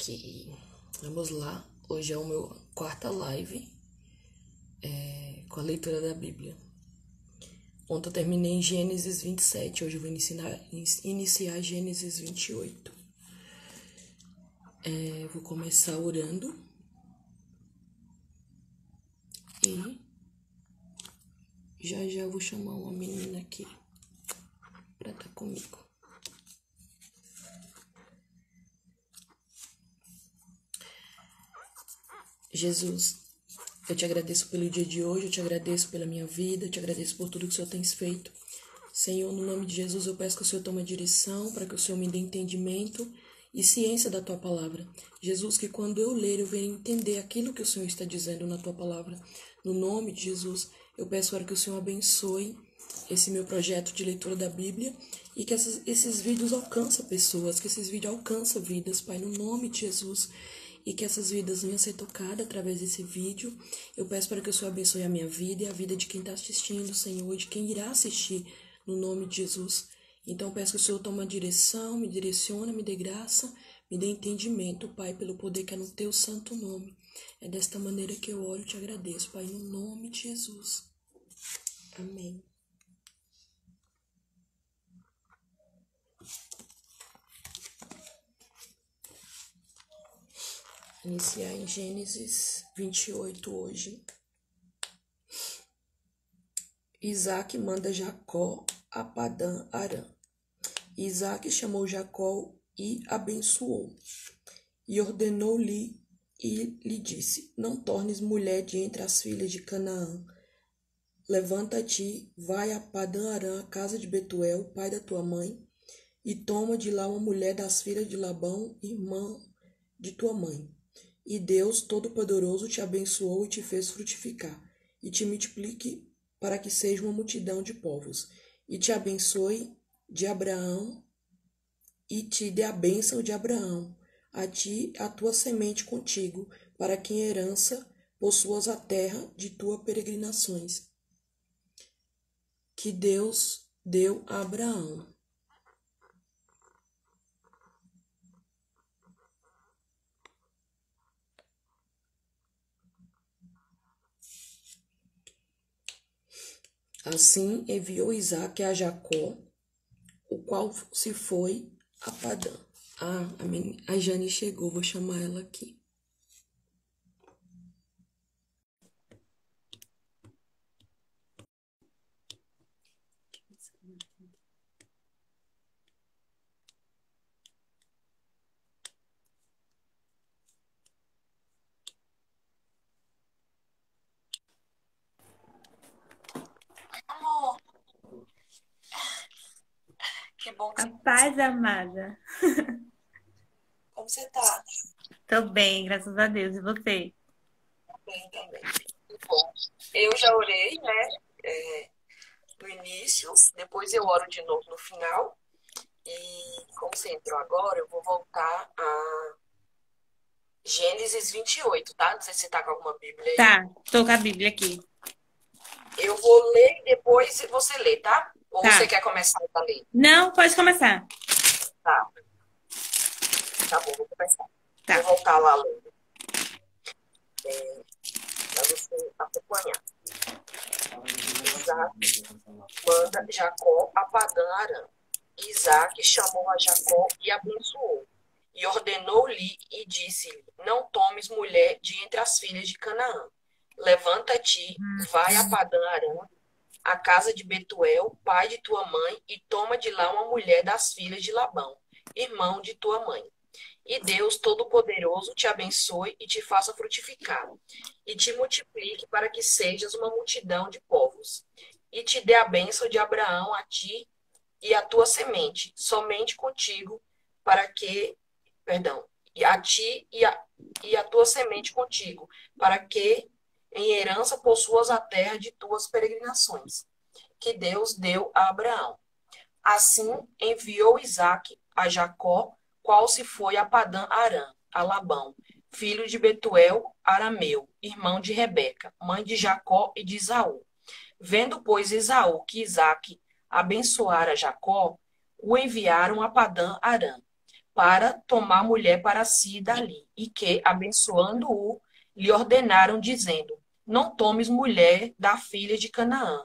Ok, vamos lá. Hoje é o meu quarta live com a leitura da Bíblia. Ontem eu terminei em Gênesis 27, hoje eu vou iniciar Gênesis 28. Vou começar orando e já eu vou chamar uma menina aqui para estar comigo. Jesus, eu te agradeço pelo dia de hoje, eu te agradeço pela minha vida, eu te agradeço por tudo que o Senhor tem feito. Senhor, no nome de Jesus, eu peço que o Senhor tome a direção, para que o Senhor me dê entendimento e ciência da Tua palavra. Jesus, que quando eu ler, eu venha entender aquilo que o Senhor está dizendo na Tua palavra. No nome de Jesus, eu peço para que o Senhor abençoe esse meu projeto de leitura da Bíblia e que esses vídeos alcancem pessoas, que esses vídeos alcancem vidas, Pai, no nome de Jesus. E que essas vidas venham ser tocadas através desse vídeo. Eu peço para que o Senhor abençoe a minha vida e a vida de quem está assistindo, Senhor, e de quem irá assistir, no nome de Jesus. Então, peço que o Senhor tome a direção, me direcione, me dê graça, me dê entendimento, Pai, pelo poder que é no Teu santo nome. É desta maneira que eu oro e te agradeço, Pai, no nome de Jesus. Amém. Iniciar em Gênesis 28 hoje. Isaac manda Jacó a Padã Arã. Isaac chamou Jacó e abençoou. E ordenou-lhe e lhe disse: Não tornes mulher de entre as filhas de Canaã. Levanta-te, vai a Padã Arã, a casa de Betuel, pai da tua mãe, e toma de lá uma mulher das filhas de Labão, irmã de tua mãe. E Deus Todo-Poderoso te abençoou e te fez frutificar, e te multiplique para que seja uma multidão de povos, e te abençoe de Abraão, e te dê a bênção de Abraão, a ti, a tua semente contigo, para que em herança possuas a terra de tuas peregrinações, que Deus deu a Abraão. Assim enviou Isaque a Jacó, o qual se foi a Padã. A Jane chegou, vou chamar ela aqui. Amor, que bom que A você... paz, amada. Como você tá? Tô bem, graças a Deus. E você? Bem também. Que bom. Eu já orei, né? No início, depois eu oro de novo no final. E como você entrou agora, eu vou voltar a Gênesis 28, tá? Não sei se você tá com alguma Bíblia aí. Tá, tô com a Bíblia aqui. Eu vou ler e depois você lê, tá? Ou você Tá. quer começar a ler? Não, pode começar. Tá, tá bom, vou começar. Vou Tá. voltar lá lendo, para você acompanhar. Isaac manda Jacó a Padã Arã. Isaac chamou a Jacó e abençoou. E ordenou-lhe e disse-lhe: Não tomes mulher de entre as filhas de Canaã. Levanta-te, vai a Padã Arã, a casa de Betuel, pai de tua mãe, e toma de lá uma mulher das filhas de Labão, irmão de tua mãe. E Deus Todo-Poderoso te abençoe e te faça frutificar, e te multiplique para que sejas uma multidão de povos, e te dê a bênção de Abraão a ti e a tua semente, somente contigo, para que, perdão, e a ti e a tua semente contigo, para que em herança possuas a terra de tuas peregrinações, que Deus deu a Abraão. Assim enviou Isaque a Jacó, qual se foi a Padã Arã, a Labão, filho de Betuel, arameu, irmão de Rebeca, mãe de Jacó e de Esaú. Vendo, pois, Esaú que Isaque abençoara Jacó, o enviaram a Padã Arã. para tomar mulher para si dali, e que, abençoando-o, lhe ordenaram, dizendo: não tomes mulher da filha de Canaã.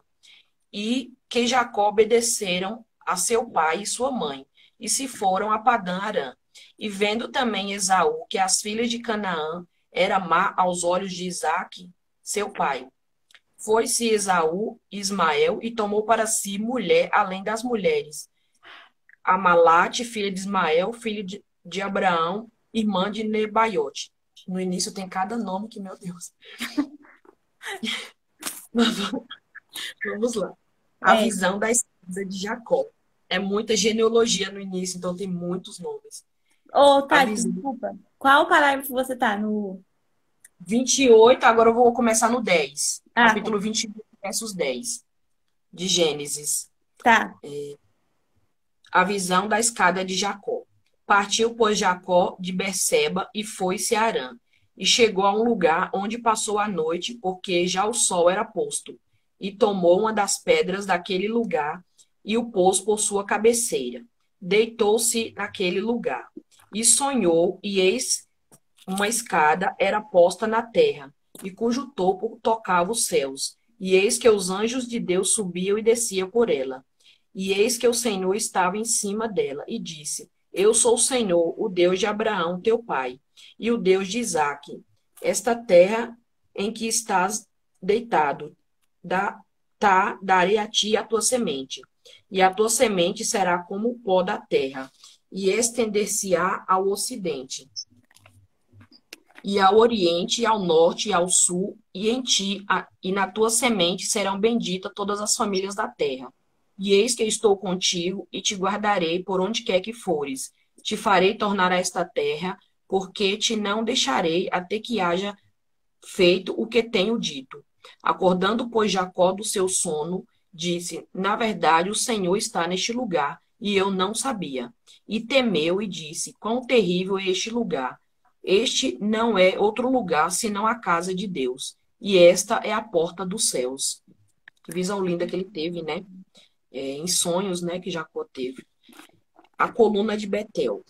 E que Jacó obedeceram a seu pai e sua mãe, e se foram a Padã-Arã. E vendo também Esaú que as filhas de Canaã era má aos olhos de Isaque, seu pai, foi-se Esaú, Ismael, e tomou para si mulher além das mulheres. Amalate, filha de Ismael, filho de Abraão, irmã de Nebaiote. No início tem cada nome que, meu Deus. Vamos lá. A É. visão da esposa de Jacó. É muita genealogia no início, então tem muitos nomes. Ô, A Tati, visão desculpa. Qual parágrafo você tá? No. 28, agora eu vou começar no 10. Ah, tá. Capítulo 28, versos 10, de Gênesis. Tá. A visão da escada de Jacó. Partiu, pois, Jacó de Berseba e foi-se a Harã. E chegou a um lugar onde passou a noite, porque já o sol era posto. E tomou uma das pedras daquele lugar e o pôs por sua cabeceira. Deitou-se naquele lugar. E sonhou, e eis uma escada era posta na terra, e cujo topo tocava os céus. E eis que os anjos de Deus subiam e desciam por ela. E eis que o Senhor estava em cima dela, e disse: eu sou o Senhor, o Deus de Abraão, teu pai, e o Deus de Isaque. Esta terra em que estás deitado, darei a ti a tua semente, e a tua semente será como o pó da terra, e estender-se-á ao ocidente, e ao oriente, e ao norte, e ao sul, e em ti e na tua semente serão benditas todas as famílias da terra. E eis que eu estou contigo, e te guardarei por onde quer que fores. Te farei tornar a esta terra, porque te não deixarei até que haja feito o que tenho dito. Acordando, pois, Jacó do seu sono, disse: na verdade, o Senhor está neste lugar, e eu não sabia. E temeu e disse: quão terrível é este lugar! Este não é outro lugar senão a casa de Deus, e esta é a porta dos céus. Que visão linda que ele teve, né? Em sonhos, né, que Jacó teve. A coluna de Betel.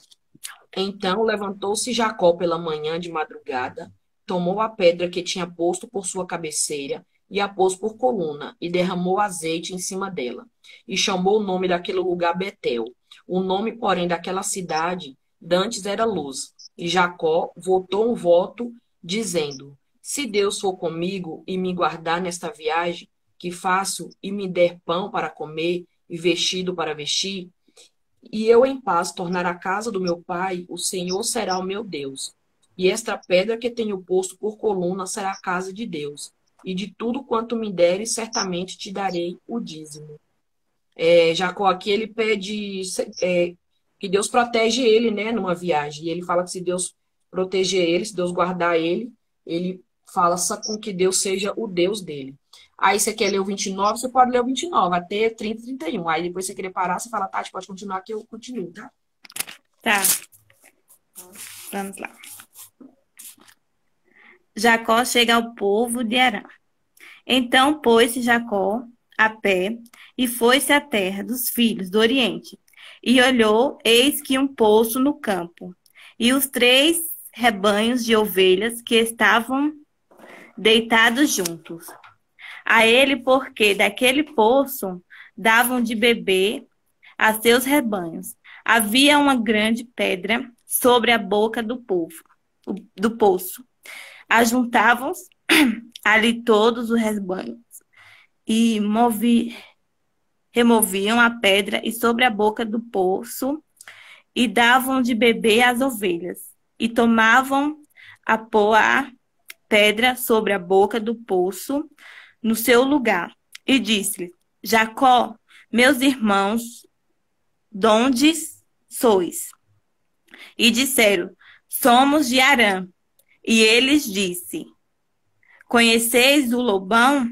Então levantou-se Jacó pela manhã de madrugada, tomou a pedra que tinha posto por sua cabeceira e a pôs por coluna, e derramou azeite em cima dela. E chamou o nome daquele lugar Betel. O nome, porém, daquela cidade dantes era Luz. E Jacó votou um voto, dizendo: se Deus for comigo e me guardar nesta viagem que faço, e me der pão para comer e vestido para vestir, e eu em paz tornar a casa do meu pai, o Senhor será o meu Deus. E esta pedra que tenho posto por coluna será a casa de Deus. E de tudo quanto me deres, certamente te darei o dízimo. Jacó aqui, ele pede que Deus protege ele, né, numa viagem. E ele fala que se Deus proteger ele, se Deus guardar ele, ele fala com que Deus seja o Deus dele. Aí você quer ler o 29, você pode ler o 29, até 30, 31. Aí depois você querer parar, você fala: Tati, pode continuar que eu continuo, tá? Tá. Vamos lá. Jacó chega ao povo de Harã. Então pôs-se Jacó a pé e foi-se à terra dos filhos do Oriente. E olhou, eis que um poço no campo, e os 3 rebanhos de ovelhas que estavam deitados juntos. A ele, porque daquele poço davam de beber a seus rebanhos. Havia uma grande pedra sobre a boca do poço. Ajuntavam-se ali todos os rebanhos e removiam a pedra e sobre a boca do poço e davam de beber às ovelhas. E tomavam a pôr a pedra sobre a boca do poço no seu lugar. E disse-lhe: Jacó, meus irmãos, donde sois? E disseram: somos de Harã. E eles disse: conheceis o Lobão,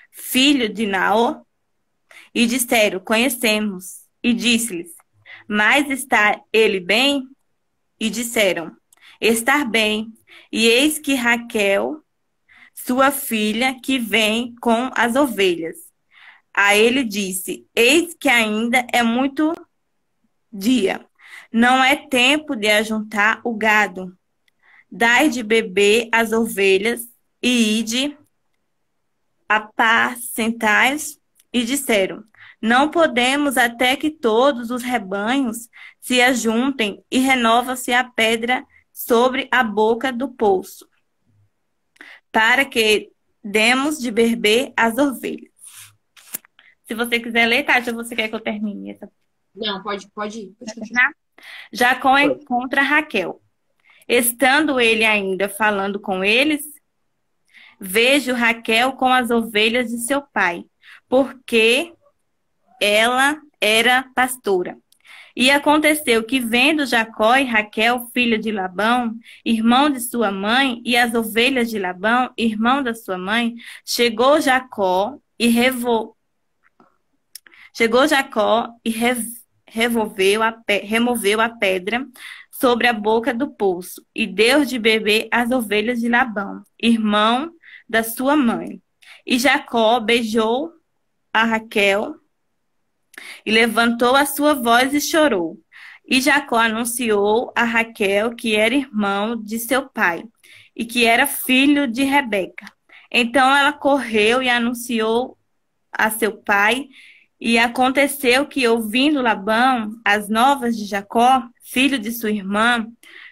filho de Naor? E disseram: conhecemos. E disse-lhes: mas está ele bem? E disseram: estar bem. E eis que Raquel, sua filha, que vem com as ovelhas. A ele disse: eis que ainda é muito dia. Não é tempo de ajuntar o gado. Dai de beber às ovelhas e ide apacentai-os. E disseram: Não podemos até que todos os rebanhos se ajuntem e renova-se a pedra sobre a boca do poço, para que demos de beber às ovelhas. Se você quiser ler, Kátia, você quer que eu termine essa? Não, pode ir. Pode continuar. Terminar? Jacó encontra Raquel. Estando ele ainda falando com eles, vejo Raquel com as ovelhas de seu pai, porque ela era pastora. E aconteceu que, vendo Jacó e Raquel, filha de Labão, irmão de sua mãe, e as ovelhas de Labão, irmão da sua mãe, chegou Jacó e removeu a pedra sobre a boca do poço, e deu de beber às ovelhas de Labão, irmão da sua mãe. E Jacó beijou a Raquel e levantou a sua voz e chorou. E Jacó anunciou a Raquel que era irmão de seu pai e que era filho de Rebeca. Então ela correu e anunciou a seu pai. E aconteceu que, ouvindo Labão as novas de Jacó, filho de sua irmã,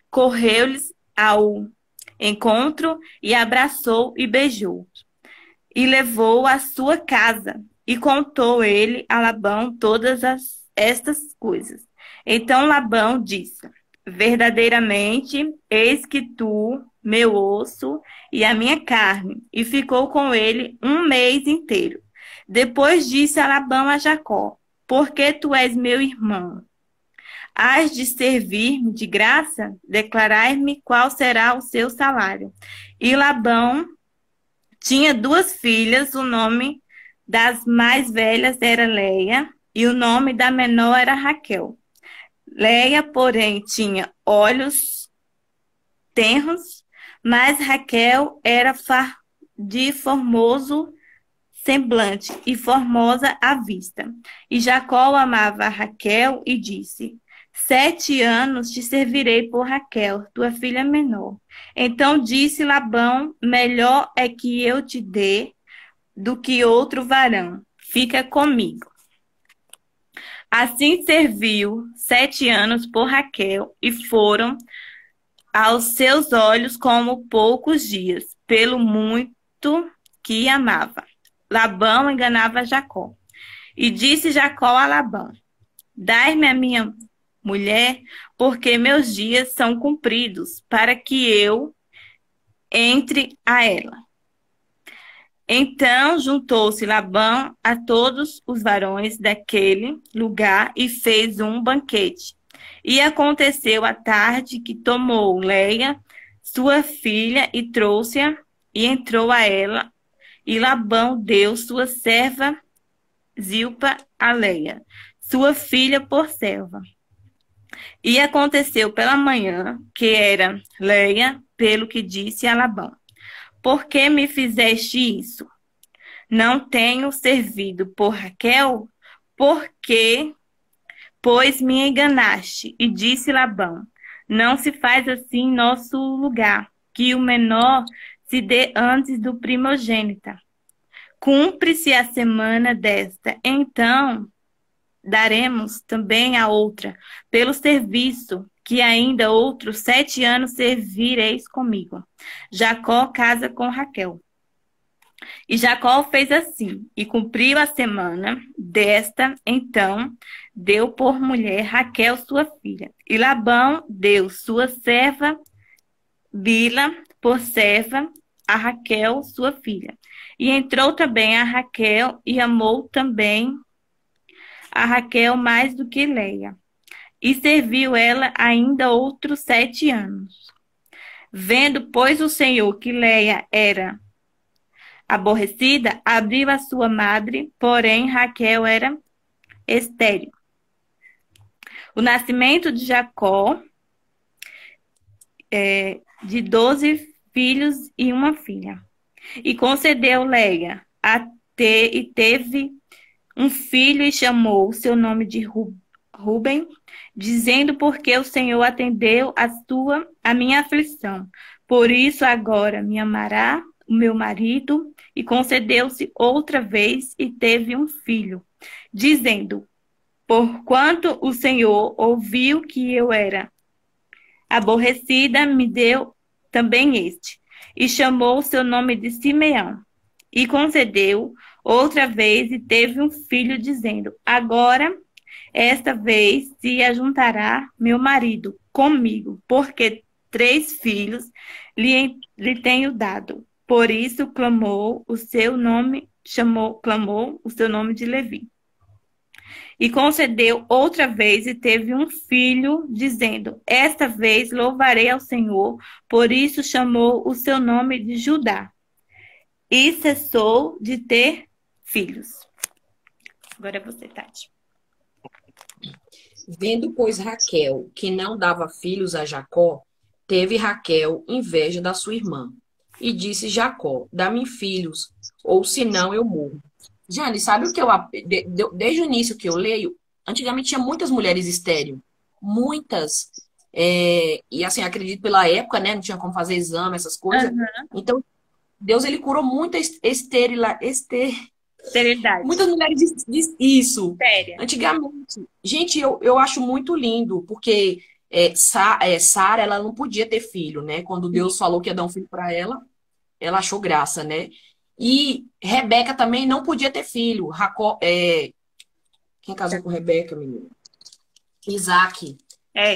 correu-lhes ao encontro e abraçou e beijou. E levou à sua casa. E contou ele a Labão todas estas coisas. Então Labão disse: Verdadeiramente, eis que tu, meu osso e a minha carne. E ficou com ele um mês inteiro. Depois disse a Labão a Jacó: Porque tu és meu irmão? Hás de servir-me de graça? Declarai-me qual será o seu salário. E Labão tinha 2 filhas, o nome das mais velhas era Leia, e o nome da menor era Raquel. Leia, porém, tinha olhos tenros, mas Raquel era de formoso semblante e formosa à vista. E Jacó amava a Raquel e disse: 7 anos te servirei por Raquel, tua filha menor. Então disse Labão: Melhor é que eu te dê do que outro varão. Fica comigo. Assim serviu 7 anos por Raquel, e foram aos seus olhos como poucos dias, pelo muito que amava. Labão enganava Jacó. E disse Jacó a Labão: Dai-me a minha mulher, porque meus dias são cumpridos, para que eu entre a ela. Então juntou-se Labão a todos os varões daquele lugar e fez um banquete. E aconteceu à tarde que tomou Leia, sua filha, e trouxe-a, e entrou a ela. E Labão deu sua serva Zilpa a Leia, sua filha, por serva. E aconteceu pela manhã, que era Leia, pelo que disse a Labão: Por que me fizeste isso? Não tenho servido por Raquel? Porque, pois me enganaste. E disse Labão: Não se faz assim em nosso lugar, que o menor se dê antes do primogênito. Cumpre-se a semana desta, então daremos também a outra, pelo serviço, que ainda outros 7 anos servireis comigo. Jacó casa com Raquel. E Jacó fez assim, e cumpriu a semana desta, então deu por mulher Raquel, sua filha. E Labão deu sua serva Bila por serva a Raquel, sua filha. E entrou também a Raquel e amou também a Raquel mais do que Leia. E serviu ela ainda outros 7 anos. Vendo, pois, o Senhor que Leia era aborrecida, abriu a sua madre, porém Raquel era estéril. O nascimento de Jacó, de 12 filhos e uma filha. E concedeu Leia e teve um filho e chamou o seu nome de Rúben, dizendo: porque o Senhor atendeu a minha aflição. Por isso agora me amará o meu marido, e concedeu-se outra vez e teve um filho, dizendo: porquanto o Senhor ouviu que eu era aborrecida, me deu também este. E chamou o seu nome de Simeão. E concedeu outra vez e teve um filho, dizendo: agora, esta vez, se ajuntará meu marido comigo, porque 3 filhos lhe tenho dado. Por isso clamou o seu nome, clamou o seu nome de Levi. E concedeu outra vez e teve um filho, dizendo: esta vez louvarei ao Senhor. Por isso chamou o seu nome de Judá. E cessou de ter filhos. Agora é você, Tati. Vendo, pois, Raquel que não dava filhos a Jacó, teve Raquel inveja da sua irmã. E disse Jacó: dá-me filhos, ou senão eu morro. Jane, sabe o que desde o início que eu leio, antigamente tinha muitas mulheres estéril. Muitas. E assim, acredito pela época, né? Não tinha como fazer exame, essas coisas. Então, Deus, ele curou muita Esterilidade. muitas mulheres isso. Séria. Antigamente. Gente, eu acho muito lindo, porque Sara, ela não podia ter filho, né? Quando Deus falou que ia dar um filho para ela, ela achou graça, né? E Rebeca também não podia ter filho. Quem casou com Rebeca, menino? Isaac.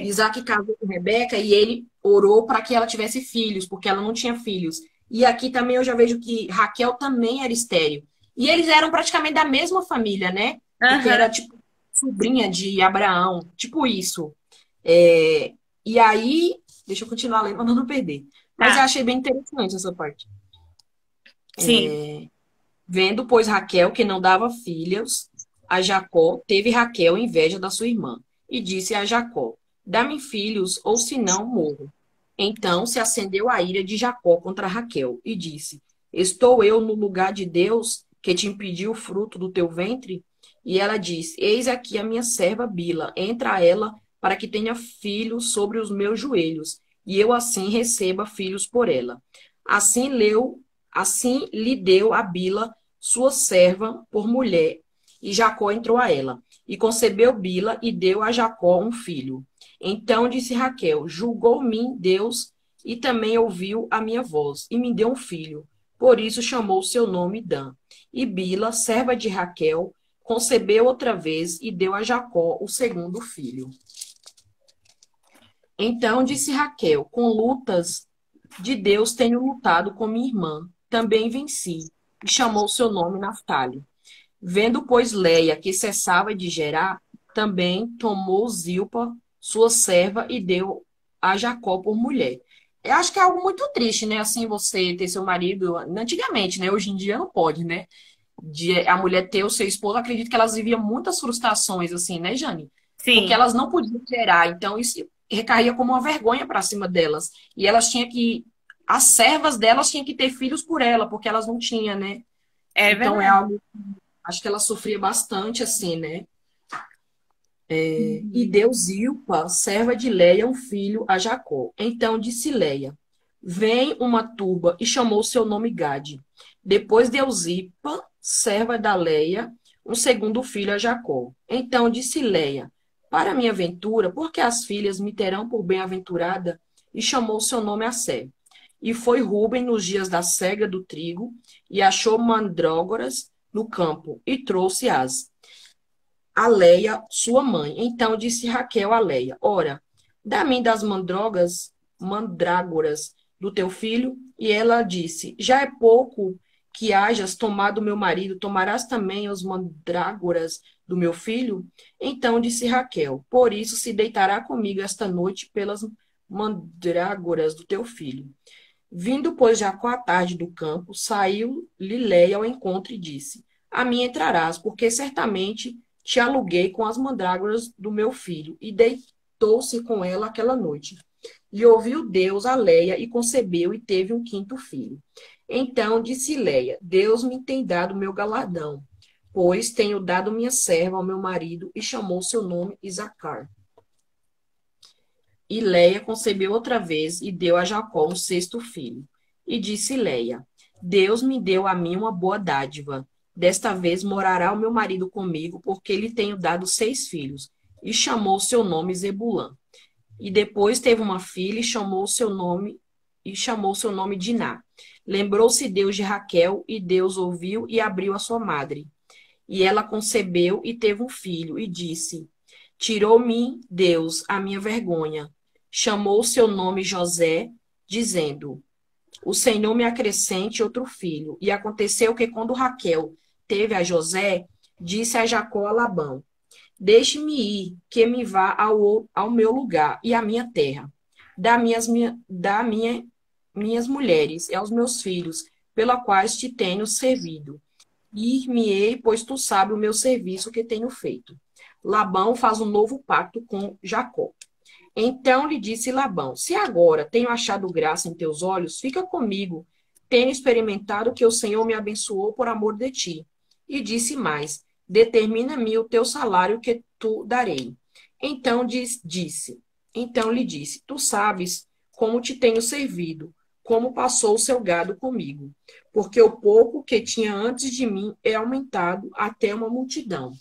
Isaac casou com Rebeca e ele orou para que ela tivesse filhos, porque ela não tinha filhos. E aqui também eu já vejo que Raquel também era estéril. E eles eram praticamente da mesma família, né? Porque era tipo sobrinha de Abraão, tipo isso. E aí, deixa eu continuar lendo para não perder. Mas eu achei bem interessante essa parte. Sim. Vendo, pois, Raquel que não dava filhos a Jacó, teve Raquel inveja da sua irmã, e disse a Jacó: dá-me filhos, ou senão morro. Então se acendeu a ira de Jacó contra Raquel, e disse: estou eu no lugar de Deus, que te impediu o fruto do teu ventre? E ela disse: eis aqui a minha serva Bila, entra ela, para que tenha filhos sobre os meus joelhos, e eu assim receba filhos por ela. Assim lhe deu a Bila, sua serva, por mulher, e Jacó entrou a ela. E concebeu Bila e deu a Jacó um filho. Então disse Raquel: julgou-me Deus e também ouviu a minha voz, e me deu um filho. Por isso chamou seu nome Dan. E Bila, serva de Raquel, concebeu outra vez e deu a Jacó o segundo filho. Então disse Raquel: com lutas de Deus tenho lutado com minha irmã, também venci, e chamou seu nome Naftali. Vendo, pois, Leia que cessava de gerar, também tomou Zilpa, sua serva, e deu a Jacó por mulher. Eu acho que é algo muito triste, né? Assim, você ter seu marido, antigamente, né? Hoje em dia não pode, né? A mulher ter o seu esposo, acredito que elas viviam muitas frustrações, assim, né, Jane? Sim. Porque elas não podiam gerar, então isso recaía como uma vergonha para cima delas. E elas tinham que. As servas delas tinham que ter filhos por ela, porque elas não tinham, né? Então é algo. Acho que ela sofria bastante, assim, né? E deu Zilpa, serva de Leia, um filho a Jacó. Então disse Leia: vem uma turba, e chamou seu nome Gade. Depois deu Zilpa, serva da Leia, um segundo filho a Jacó. Então disse Leia: para minha ventura, porque as filhas me terão por bem-aventurada? E chamou seu nome Assé. E foi Rúben nos dias da cega do trigo, e achou mandrágoras no campo, e trouxe-as a Leia, sua mãe. Então disse Raquel a Leia: ora, dá-me das mandrágoras do teu filho. E ela disse: já é pouco que hajas tomado meu marido, tomarás também as mandrágoras do meu filho? Então disse Raquel: por isso se deitará comigo esta noite pelas mandrágoras do teu filho. Vindo, pois, Jacó à tarde do campo, saiu-lhe Leia ao encontro e disse: a mim entrarás, porque certamente te aluguei com as mandrágoras do meu filho. E deitou-se com ela aquela noite. E ouviu Deus a Leia, e concebeu, e teve um quinto filho. Então disse Leia: Deus me tem dado meu galardão, pois tenho dado minha serva ao meu marido, e chamou seu nome Isacar. E Léia concebeu outra vez e deu a Jacó um sexto filho. E disse Léia: Deus me deu a mim uma boa dádiva. Desta vez morará o meu marido comigo, porque lhe tenho dado 6 filhos. E chamou seu nome Zebulã. E depois teve uma filha e chamou seu nome Diná. Lembrou-se Deus de Raquel, e Deus ouviu e abriu a sua madre. E ela concebeu e teve um filho, e disse: Tirou-me Deus a minha vergonha. Chamou seu nome José, dizendo: O Senhor me acrescente outro filho. E aconteceu que, quando Raquel teve a José, disse a Jacó a Labão: Deixe-me ir, que me vá ao meu lugar e à minha terra. Minhas mulheres e aos meus filhos, pela quais te tenho servido. Ir-me-ei, pois tu sabes o meu serviço que tenho feito. Labão faz um novo pacto com Jacó. Então lhe disse Labão: Se agora tenho achado graça em teus olhos, fica comigo. Tenho experimentado que o Senhor me abençoou por amor de ti. E disse mais: Determina-me o teu salário que tu darei. Então lhe disse: Tu sabes como te tenho servido, como passou o seu gado comigo, porque o pouco que tinha antes de mim é aumentado até uma multidão.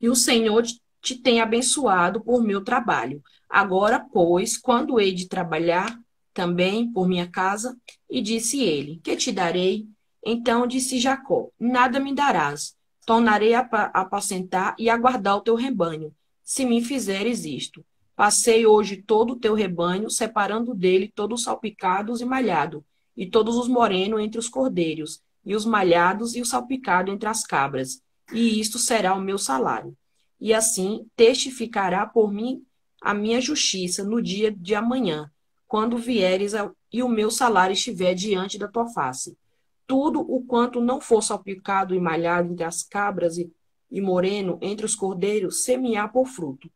E o Senhor te tem abençoado por meu trabalho. Agora, pois, quando hei de trabalhar também por minha casa? E disse ele: Que te darei? Então disse Jacó: Nada me darás. Tornarei a apacentar e a guardar o teu rebanho, se me fizeres isto. Passei hoje todo o teu rebanho, separando dele todos os salpicados e malhado, e todos os morenos entre os cordeiros, e os malhados e o salpicado entre as cabras. E isto será o meu salário. E assim testificará por mim a minha justiça no dia de amanhã, quando vieres e o meu salário estiver diante da tua face. Tudo o quanto não for salpicado e malhado entre as cabras e moreno entre os cordeiros, semear por fruto.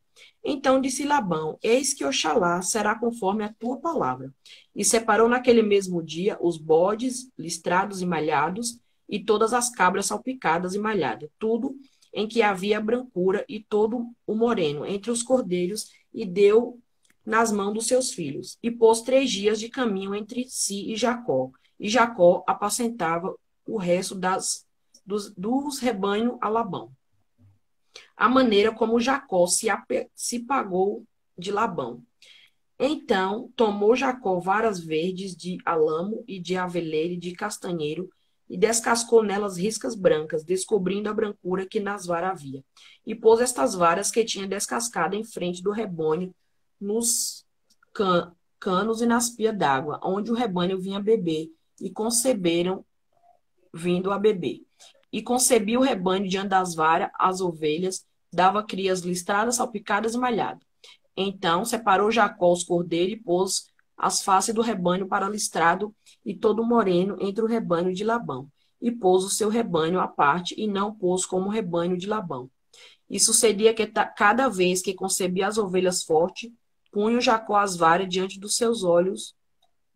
Então disse Labão: Eis que Oxalá será conforme a tua palavra. E separou naquele mesmo dia os bodes listrados e malhados, e todas as cabras salpicadas e malhadas, tudo em que havia brancura, e todo o moreno entre os cordeiros, e deu nas mãos dos seus filhos. E pôs 3 dias de caminho entre si e Jacó apacentava o resto dos rebanhos a Labão. A maneira como Jacó se pagou de Labão. Então tomou Jacó varas verdes de alamo e de aveleira e de castanheiro, e descascou nelas riscas brancas, descobrindo a brancura que nas varas havia. E pôs estas varas que tinha descascado em frente do rebanho, nos canos e nas pias d'água, onde o rebanho vinha beber, e conceberam vindo a beber. E concebia o rebanho diante das varas, as ovelhas, dava crias listradas, salpicadas e malhadas. Então separou Jacó os cordeiros e pôs as faces do rebanho para listrado e todo moreno entre o rebanho de Labão. E pôs o seu rebanho à parte e não pôs como o rebanho de Labão. E sucedia que cada vez que concebia as ovelhas fortes, punha Jacó as varas diante dos seus olhos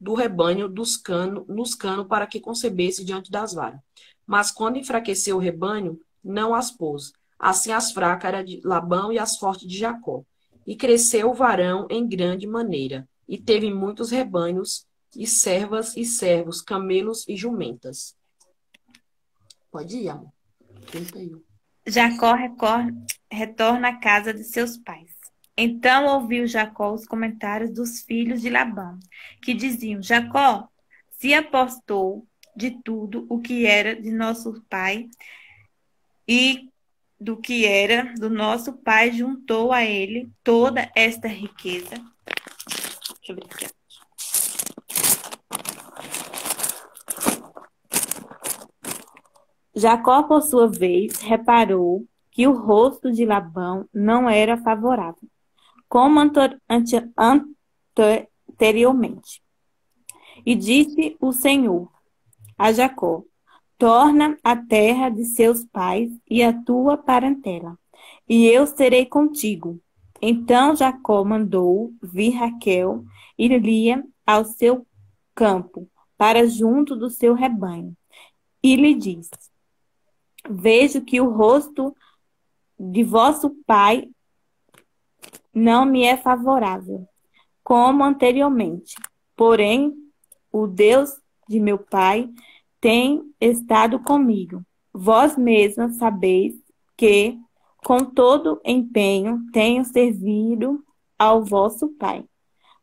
do rebanho nos canos para que concebesse diante das varas. Mas quando enfraqueceu o rebanho, não as pôs. Assim as fracas eram de Labão e as fortes de Jacó. E cresceu o varão em grande maneira, e teve muitos rebanhos, e servas e servos, camelos e jumentas. Pode ir, amor. 31. Jacó retorna à casa de seus pais. Então ouviu Jacó os comentários dos filhos de Labão, que diziam: Jacó se apostou de tudo o que era de nosso pai, e do que era do nosso pai juntou a ele toda esta riqueza. Deixa eu ver aqui. Jacó, por sua vez, reparou que o rosto de Labão não era favorável, como anteriormente. E disse o Senhor a Jacó: Torna a terra de seus pais e a tua parentela, e eu serei contigo. Então Jacó mandou vir Raquel e Lia ao seu campo, para junto do seu rebanho, e lhe disse: vejo que o rosto de vosso pai não me é favorável, como anteriormente. Porém, o Deus de meu pai tem estado comigo. Vós mesmas sabeis que, com todo empenho, tenho servido ao vosso pai.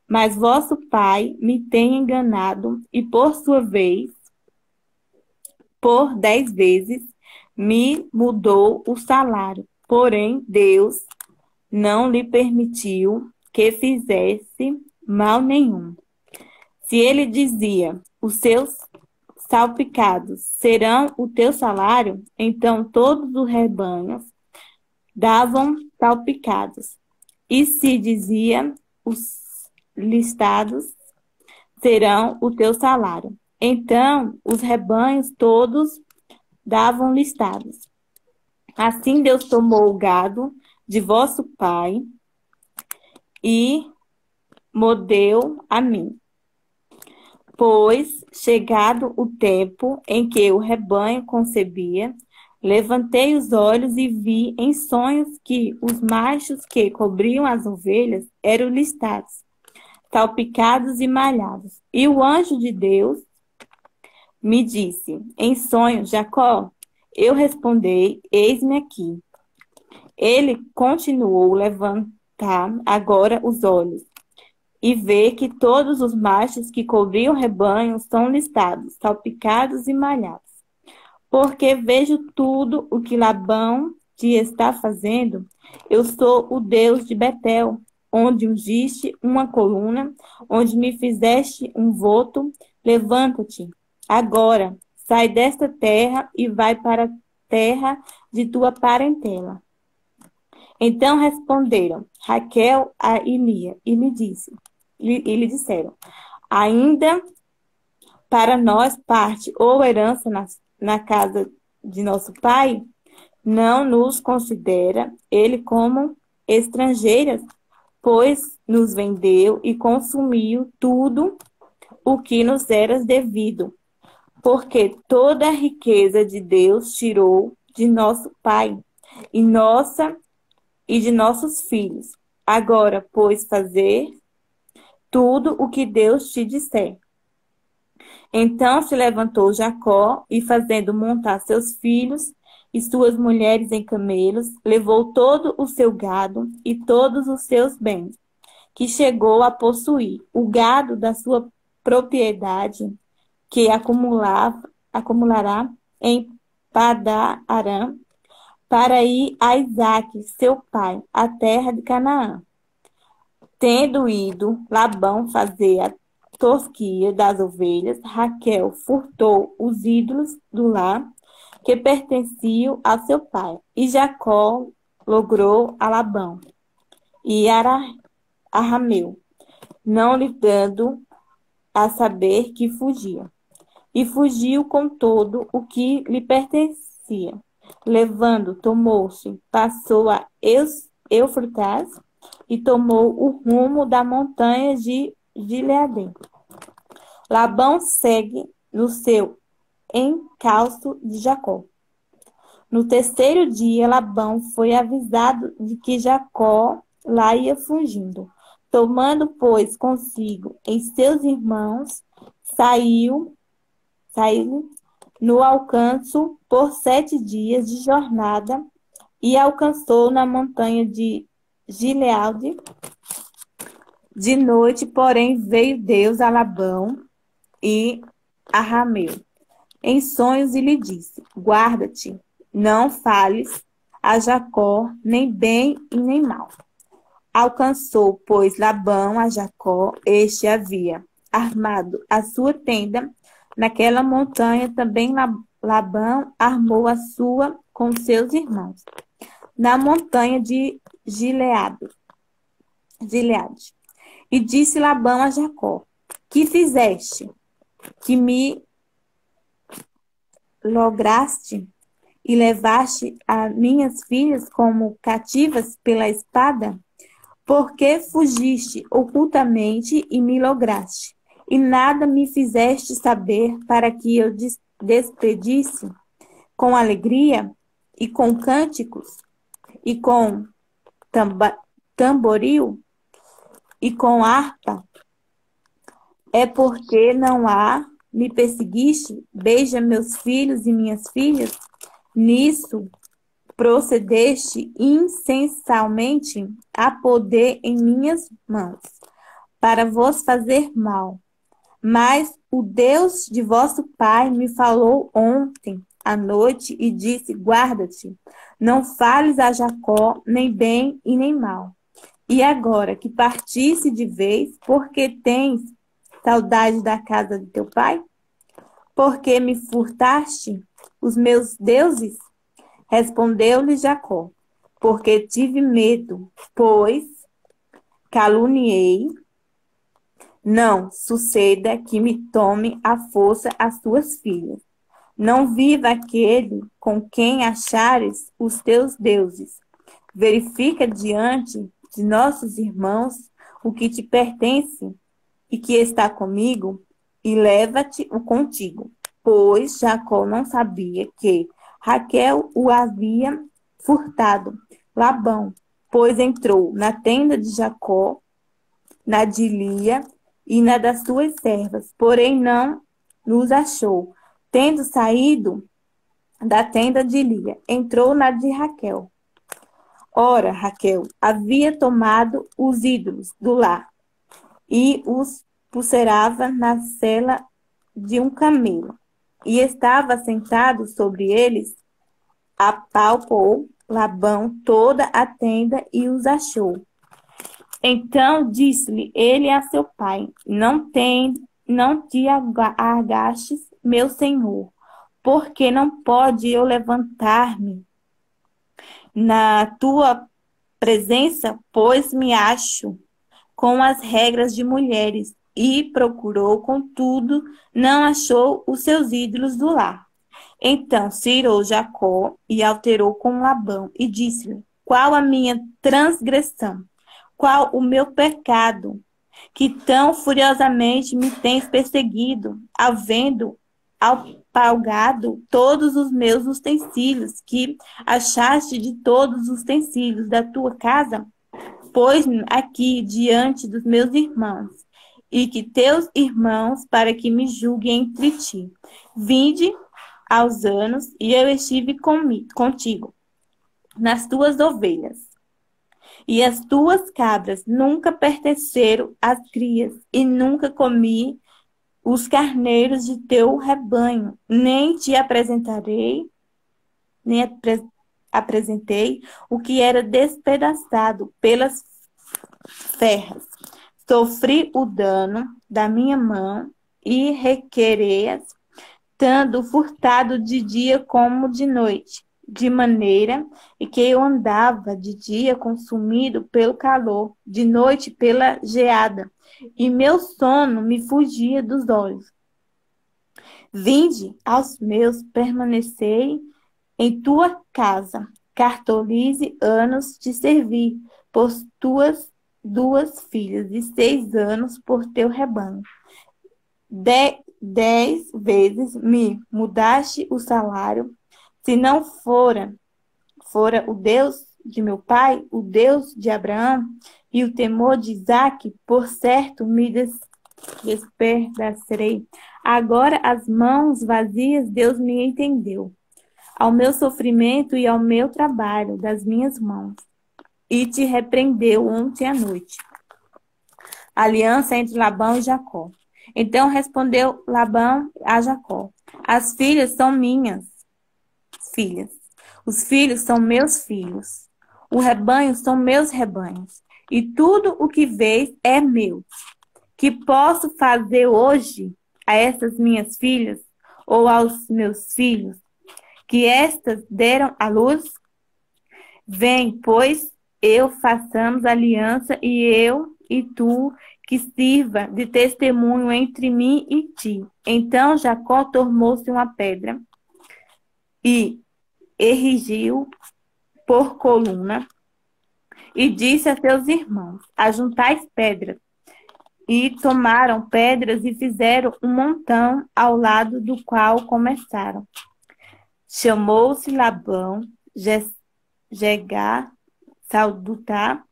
Mas vosso pai me tem enganado e, por sua vez, por 10 vezes, me mudou o salário. Porém, Deus não lhe permitiu que fizesse mal nenhum. Se ele dizia, os seus salpicados serão o teu salário, então todos os rebanhos davam salpicados. E se dizia, os listados serão o teu salário, então os rebanhos todos davam listados. Assim Deus tomou o gado de vosso pai e mo deu a mim. Pois, chegado o tempo em que o rebanho concebia, levantei os olhos e vi em sonhos que os machos que cobriam as ovelhas eram listados, salpicados e malhados. E o anjo de Deus me disse, em sonho, Jacó, eu respondei, eis-me aqui. Ele continuou a levantar agora os olhos e vê que todos os machos que cobriam o rebanho são listados, salpicados e malhados. Porque vejo tudo o que Labão te está fazendo. Eu sou o Deus de Betel, onde ungiste uma coluna, onde me fizeste um voto. Levanta-te agora, sai desta terra e vai para a terra de tua parentela. Então responderam Raquel a Lia e lhe disseram, ainda para nós parte ou herança na casa de nosso pai, não nos considera ele como estrangeiras, pois nos vendeu e consumiu tudo o que nos era devido, porque toda a riqueza de Deus tirou de nosso pai e de nossos filhos. Agora, pois, fazer tudo o que Deus te disser. Então se levantou Jacó e, fazendo montar seus filhos e suas mulheres em camelos, levou todo o seu gado e todos os seus bens, que chegou a possuir, o gado da sua propriedade, que acumulará em Padã-Arã, para ir a Isaque, seu pai, à terra de Canaã. Tendo ido Labão fazer a tosquia das ovelhas, Raquel furtou os ídolos do lar que pertenciam ao seu pai. E Jacó logrou a Labão e a Rameu, não lhe dando a saber que fugia. E fugiu com todo o que lhe pertencia. Levando, tomou-se, passou a Eufrates e tomou o rumo da montanha de Gileade. Labão segue no seu encalço de Jacó. No terceiro dia, Labão foi avisado de que Jacó lá ia fugindo. Tomando, pois, consigo em seus irmãos, saiu no alcanço por 7 dias de jornada e alcançou na montanha de Gileade. De noite, porém, veio Deus a Labão e a Rameu em sonhos e lhe disse, guarda-te, não fales a Jacó nem bem e nem mal. Alcançou, pois, Labão a Jacó, este havia armado a sua tenda naquela montanha, também Labão armou a sua com seus irmãos, na montanha de Gileade. E disse Labão a Jacó, que fizeste? Que me lograste e levaste as minhas filhas como cativas pela espada? Porque fugiste ocultamente e me lograste, e nada me fizeste saber para que eu despedisse com alegria? e com cânticos, e com tamboril, e com harpa? É porque não há, me perseguiste, beija meus filhos e minhas filhas? Nisso procedeste insensalmente a poder em minhas mãos, para vos fazer mal. Mas o Deus de vosso pai me falou ontem à noite e disse: guarda-te, não fales a Jacó nem bem e nem mal. E agora que partisse de vez, porque tens saudade da casa de teu pai? Porque me furtaste os meus deuses? Respondeu-lhe Jacó: porque tive medo, pois caluniei. Não suceda que me tome à força as tuas filhas. Não viva aquele com quem achares os teus deuses. Verifica diante de nossos irmãos o que te pertence e que está comigo, e leva-te-o contigo. Pois Jacó não sabia que Raquel o havia furtado. Labão, pois entrou na tenda de Jacó, na de Lia e na das suas servas, porém não nos achou. Tendo saído da tenda de Lia, entrou na de Raquel. Ora, Raquel havia tomado os ídolos do lar e os pulseirava na sela de um camelo, e estava sentado sobre eles. Apalpou Labão toda a tenda e os achou. Então disse-lhe ele a seu pai: não te agastes, meu senhor, porque não pode eu levantar-me na tua presença, pois me acho com as regras de mulheres. E procurou, contudo, não achou os seus ídolos do lar. Então se irou Jacó e alterou com Labão e disse-lhe: qual a minha transgressão? Qual o meu pecado, que tão furiosamente me tens perseguido, havendo apalgado todos os meus utensílios, que achaste de todos os utensílios da tua casa? Pôs-me aqui diante dos meus irmãos, e que teus irmãos, para que me julguem entre ti. Vinde aos anos, e eu estive contigo, nas tuas ovelhas. E as tuas cabras nunca pertenceram às crias, e nunca comi os carneiros de teu rebanho, nem te apresentei o que era despedaçado pelas ferras. Sofri o dano da minha mão e requerei-as, tanto furtado de dia como de noite, de maneira que eu andava de dia consumido pelo calor, de noite pela geada, e meu sono me fugia dos olhos. Vinde aos meus, permanecei em tua casa, 14 anos te servi por tuas 2 filhas, e 6 anos por teu rebanho. 10 vezes me mudaste o salário, se não fora o Deus de meu pai, o Deus de Abraão e o temor de Isaque, por certo me despedacerei. Agora as mãos vazias Deus me entendeu, ao meu sofrimento e ao meu trabalho das minhas mãos, e te repreendeu ontem à noite. Aliança entre Labão e Jacó. Então respondeu Labão a Jacó: as filhas são minhas filhas, os filhos são meus filhos, o rebanho são meus rebanhos, e tudo o que vês é meu. Que posso fazer hoje a essas minhas filhas, ou aos meus filhos, que estas deram à luz? Vem, pois, eu façamos aliança, e eu e tu, que sirva de testemunho entre mim e ti. Então Jacó tornou-se uma pedra e erigiu por coluna, e disse a seus irmãos: ajuntais pedras. E tomaram pedras e fizeram um montão ao lado do qual começaram. Chamou-se Labão Jegar, saudar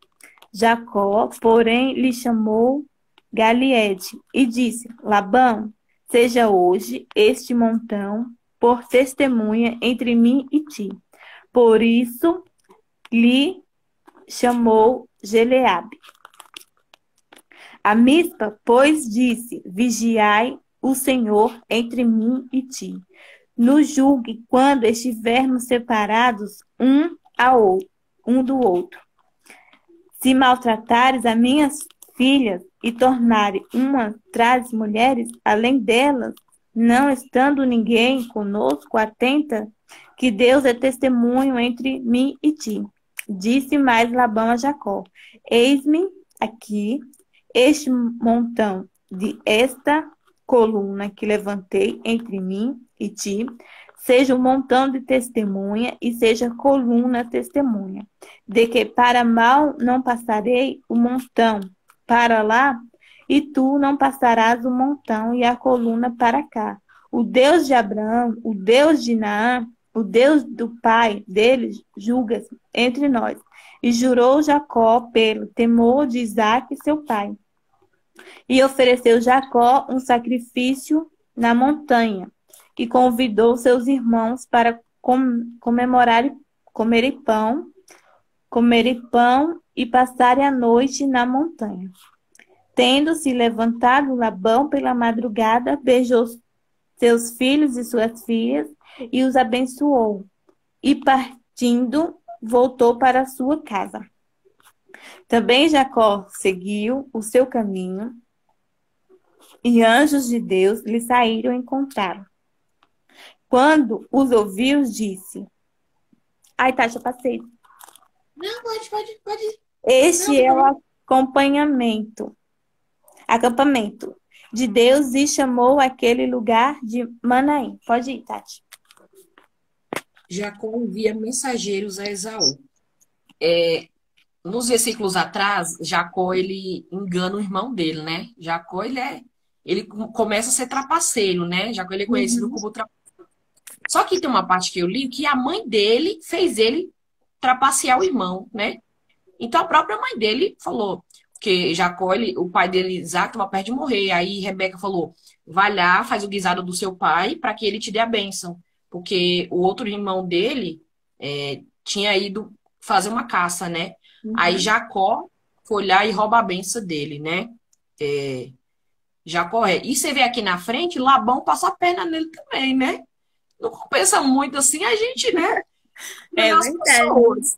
Jacó, porém lhe chamou Galiede e disse: Labão, seja hoje este montão por testemunha entre mim e ti. Por isso lhe chamou Gileade. A Mispa, pois, disse: Vigiai o Senhor entre mim e ti. Nos julgue quando estivermos separados um do outro. Se maltratares as minhas filhas e tornares uma traz mulheres, além delas, não estando ninguém conosco, atenta, que Deus é testemunho entre mim e ti. Disse mais Labão a Jacó: Eis-me aqui este montão de esta coluna que levantei entre mim e ti, seja um montão de testemunha e seja coluna testemunha, de que para mal não passarei o montão para lá, e tu não passarás o montão e a coluna para cá. O Deus de Abraão, o Deus de Naam, o Deus do pai deles, julga entre nós. E jurou Jacó pelo temor de Isaque, seu pai. E ofereceu Jacó um sacrifício na montanha, e convidou seus irmãos para comerem pão e passarem a noite na montanha. Tendo-se levantado Labão pela madrugada, beijou seus filhos e suas filhas e os abençoou. E partindo, voltou para sua casa. Também Jacó seguiu o seu caminho, e anjos de Deus lhe saíram encontrá-lo. Quando os ouviu, disse: Ai, Tati, eu passei. Não, pode. Este Não, é o acampamento de Deus e chamou aquele lugar de Manaim. Pode ir, Tati. Jacó envia mensageiros a Esaú. Nos versículos atrás, Jacó, ele engana o irmão dele, né? Jacó, ele começa a ser trapaceiro, né? Jacó, ele é conhecido como trapaceiro. Só que tem uma parte que eu li que a mãe dele fez ele trapacear o irmão, né? Então a própria mãe dele falou que Jacó, o pai dele, Isaac, estava perto de morrer. Aí Rebeca falou: vai lá, faz o guisado do seu pai para que ele te dê a bênção. Porque o outro irmão dele tinha ido fazer uma caça, né? Aí Jacó foi lá e rouba a bênção dele, né? Jacó E você vê aqui na frente, Labão passa a perna nele também, né? Não compensa muito assim a gente, né? As pessoas.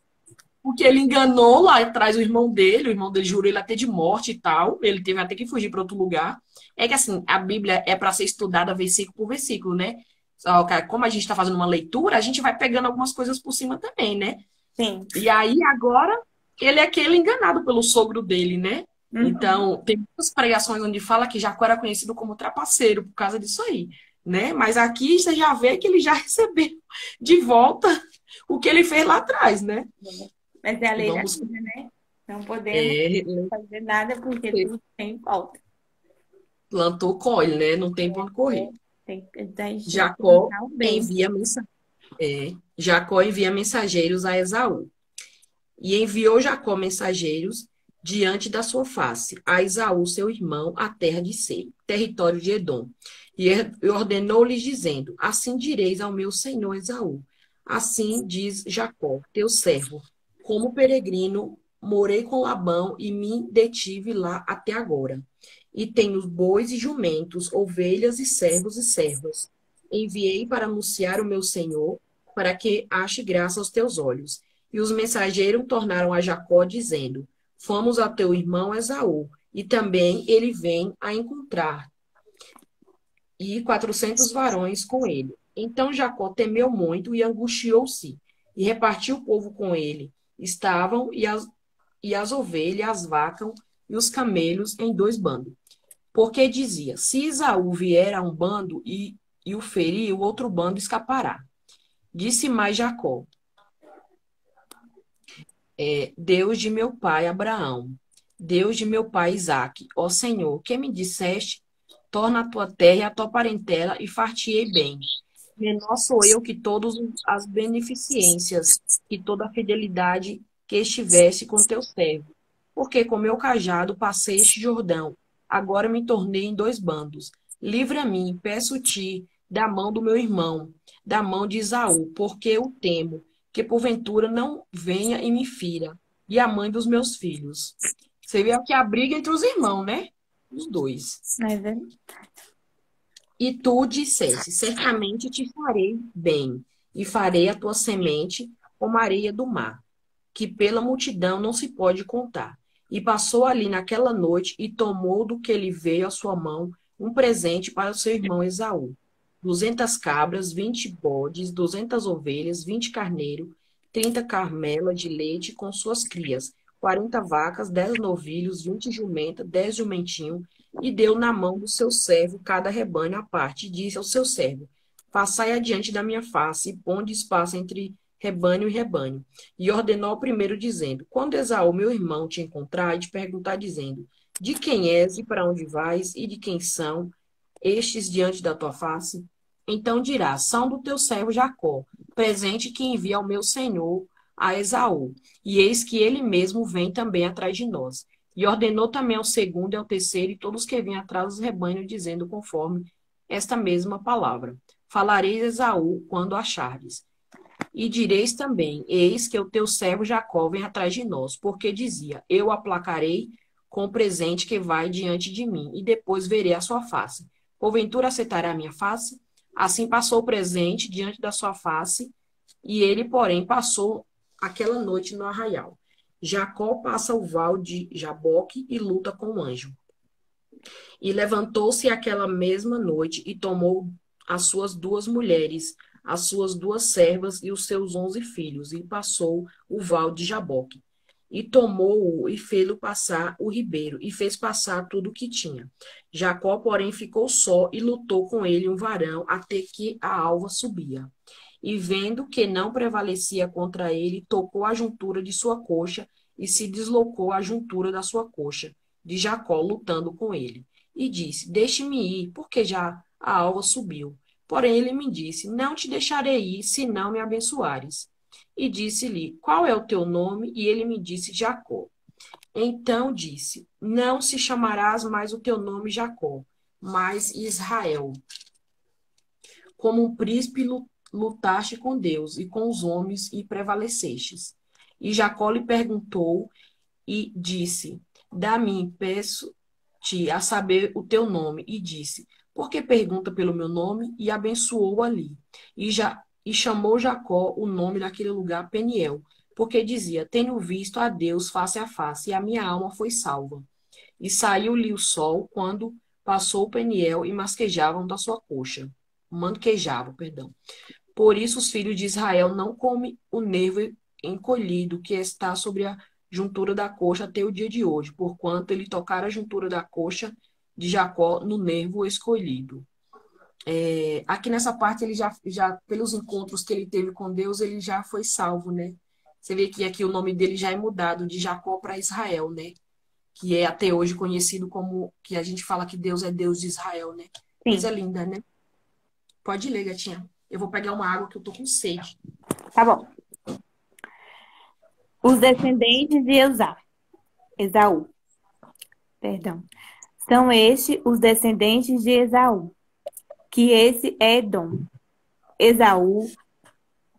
Porque ele enganou lá atrás o irmão dele jurou ele até de morte e tal. Ele teve até que fugir para outro lugar. É que assim, a Bíblia é para ser estudada versículo por versículo, né? Só que, como a gente está fazendo uma leitura, a gente vai pegando algumas coisas por cima também, né? Sim. E aí, agora, ele é aquele enganado pelo sogro dele, né? Então, tem muitas pregações onde fala que Jacó era conhecido como trapaceiro por causa disso aí, né? Mas aqui você já vê que ele já recebeu de volta o que ele fez lá atrás, né? Mas é a lei da vida, né? Não podemos fazer nada porque tudo tem volta. Plantou, colhe, né? Não tem pra onde correr. Jacó envia mensageiros a Esaú. E enviou Jacó mensageiros diante da sua face, a Esaú, seu irmão, a terra de Seir, território de Edom. E ordenou-lhes, dizendo: assim direis ao meu senhor Esaú: assim diz Jacó, teu servo, como peregrino, morei com Labão e me detive lá até agora. E tenho bois e jumentos, ovelhas e servos e servas. Enviei para anunciar o meu senhor, para que ache graça aos teus olhos. E os mensageiros tornaram a Jacó, dizendo: fomos a teu irmão Esaú, e também ele vem a encontrar. E 400 varões com ele. Então Jacó temeu muito e angustiou-se, e repartiu o povo com ele. Estavam e as ovelhas, as vacas e os camelos em 2 bandos. Porque dizia: se Esaú vier a um bando e o ferir, o outro bando escapará. Disse mais Jacó: Deus de meu pai Abraão, Deus de meu pai Isaque, ó Senhor, que me disseste: torna a tua terra e a tua parentela e far-te-ei bem. menor sou eu que todas as beneficências e toda a fidelidade que estivesse com teu servo. Porque com meu cajado passei este Jordão, agora me tornei em dois bandos. Livra-me, peço-te, da mão do meu irmão, da mão de Esaú, porque eu temo que porventura não venha e me fira, e a mãe dos meus filhos. Você vê que a briga entre os irmãos, né? Os dois. Mas é E tu disseste: certamente te farei bem, e farei a tua semente como a areia do mar, que pela multidão não se pode contar. E passou ali naquela noite e tomou do que lhe veio à sua mão um presente para o seu irmão Esaú: 200 cabras, 20 bodes, 200 ovelhas, 20 carneiros, 30 camelas de leite com suas crias, 40 vacas, 10 novilhos, 20 jumentas, 10 jumentinhos, e deu na mão do seu servo cada rebanho à parte, e disse ao seu servo: passai adiante da minha face, e ponde espaço entre rebanho e rebanho. E ordenou ao primeiro, dizendo: quando Esaú, meu irmão, te encontrar, e te perguntar, dizendo: de quem és e para onde vais, e de quem são estes diante da tua face? Então dirás: são do teu servo Jacó, presente que envia ao meu senhor a Esaú. E eis que ele mesmo vem também atrás de nós. E ordenou também ao segundo e ao terceiro e todos que vinham atrás dos rebanhos, dizendo conforme esta mesma palavra: falareis a Esaú quando achardes. E direis também: eis que o teu servo Jacó vem atrás de nós, porque dizia: eu aplacarei com o presente que vai diante de mim, e depois verei a sua face. Porventura aceitará a minha face? Assim passou o presente diante da sua face, e ele, porém, passou aquela noite no arraial. Jacó passa o val de Jaboque e luta com o anjo. E levantou-se aquela mesma noite e tomou as suas duas mulheres, as suas duas servas e os seus 11 filhos, e passou o val de Jaboque. E tomou-o e fê-lo passar o ribeiro, e fez passar tudo o que tinha. Jacó, porém, ficou só e lutou com ele um varão até que a alva subia. E vendo que não prevalecia contra ele, tocou a juntura de sua coxa e se deslocou a juntura da sua coxa, de Jacó lutando com ele. E disse: deixe-me ir, porque já a alva subiu. Porém ele me disse: não te deixarei ir, se não me abençoares. E disse-lhe: qual é o teu nome? E ele me disse: Jacó. Então disse: não se chamarás mais o teu nome Jacó, mas Israel. Como um príncipe lutaste com Deus e com os homens e prevalecestes. E Jacó lhe perguntou e disse: dá-me, peço-te, a saber o teu nome. E disse: por que pergunta pelo meu nome? E abençoou ali. E chamou Jacó o nome daquele lugar Peniel, porque dizia: tenho visto a Deus face a face, e a minha alma foi salva. E saiu-lhe o sol quando passou o Peniel e masquejavam da sua coxa. Manquejavam, perdão. Por isso os filhos de Israel não comem o nervo encolhido que está sobre a juntura da coxa até o dia de hoje, porquanto ele tocara a juntura da coxa de Jacó no nervo escolhido. Aqui nessa parte, ele já, pelos encontros que ele teve com Deus, ele já foi salvo, né? Você vê que aqui o nome dele já é mudado de Jacó para Israel, né? Que é até hoje conhecido como, que a gente fala que Deus é Deus de Israel, né? Coisa sim. linda, né? Pode ler, gatinha. Eu vou pegar uma água que eu tô com sede. Tá bom. Os descendentes de Esaú, perdão. São estes os descendentes de Esaú, que esse é Edom. Esaú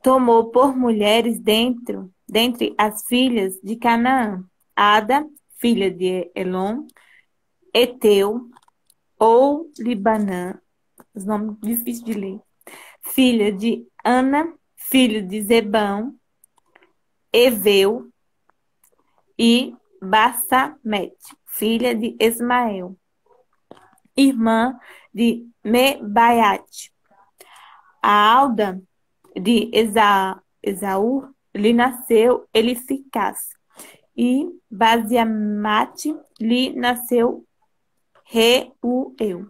tomou por mulheres dentre as filhas de Canaã, Ada, filha de Elon, Eteu, ou Libanã, os nomes difíceis de ler, filha de Ana, filho de Zebão, Eveu e Bassamete, filha de Ismael, irmã de Mebaiate. A Alda de Esaú lhe nasceu Elificaz, e Basiamate lhe nasceu Reuel.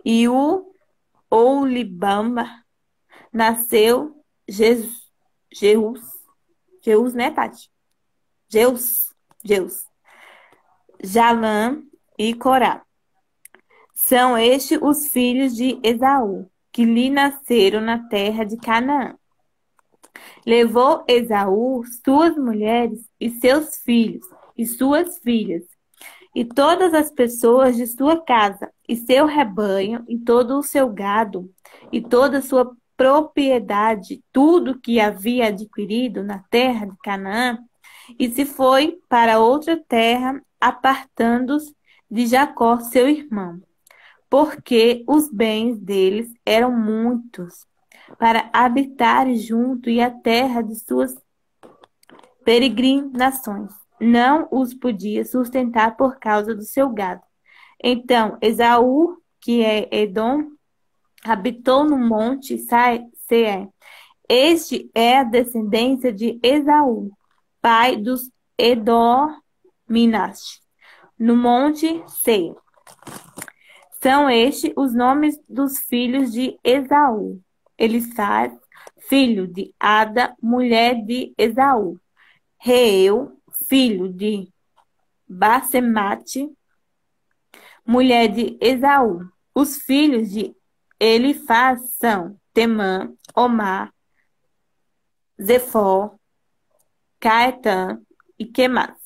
E o Oulibama nasceu Jeus, né, Tati? Jeus. Jalã e Corá. São estes os filhos de Esaú. que lhe nasceram na terra de Canaã. Levou Esaú suas mulheres e seus filhos e suas filhas, e todas as pessoas de sua casa, e seu rebanho, e todo o seu gado, e toda a sua propriedade, tudo que havia adquirido na terra de Canaã, e se foi para outra terra, apartando-os de Jacó, seu irmão, porque os bens deles eram muitos, para habitar junto e a terra de suas peregrinações. Não os podia sustentar por causa do seu gado. Então Esaú, que é Edom, habitou no monte Seir. Este é a descendência de Esaú, pai dos Edomitas, no monte Seir. São estes os nomes dos filhos de Esaú. Elisaz, filho de Ada, mulher de Esaú. Reu, filho de Basemate, mulher de Esaú. Os filhos de Elifaz são Temã, Omar, Zefó, Caetã e Quemas.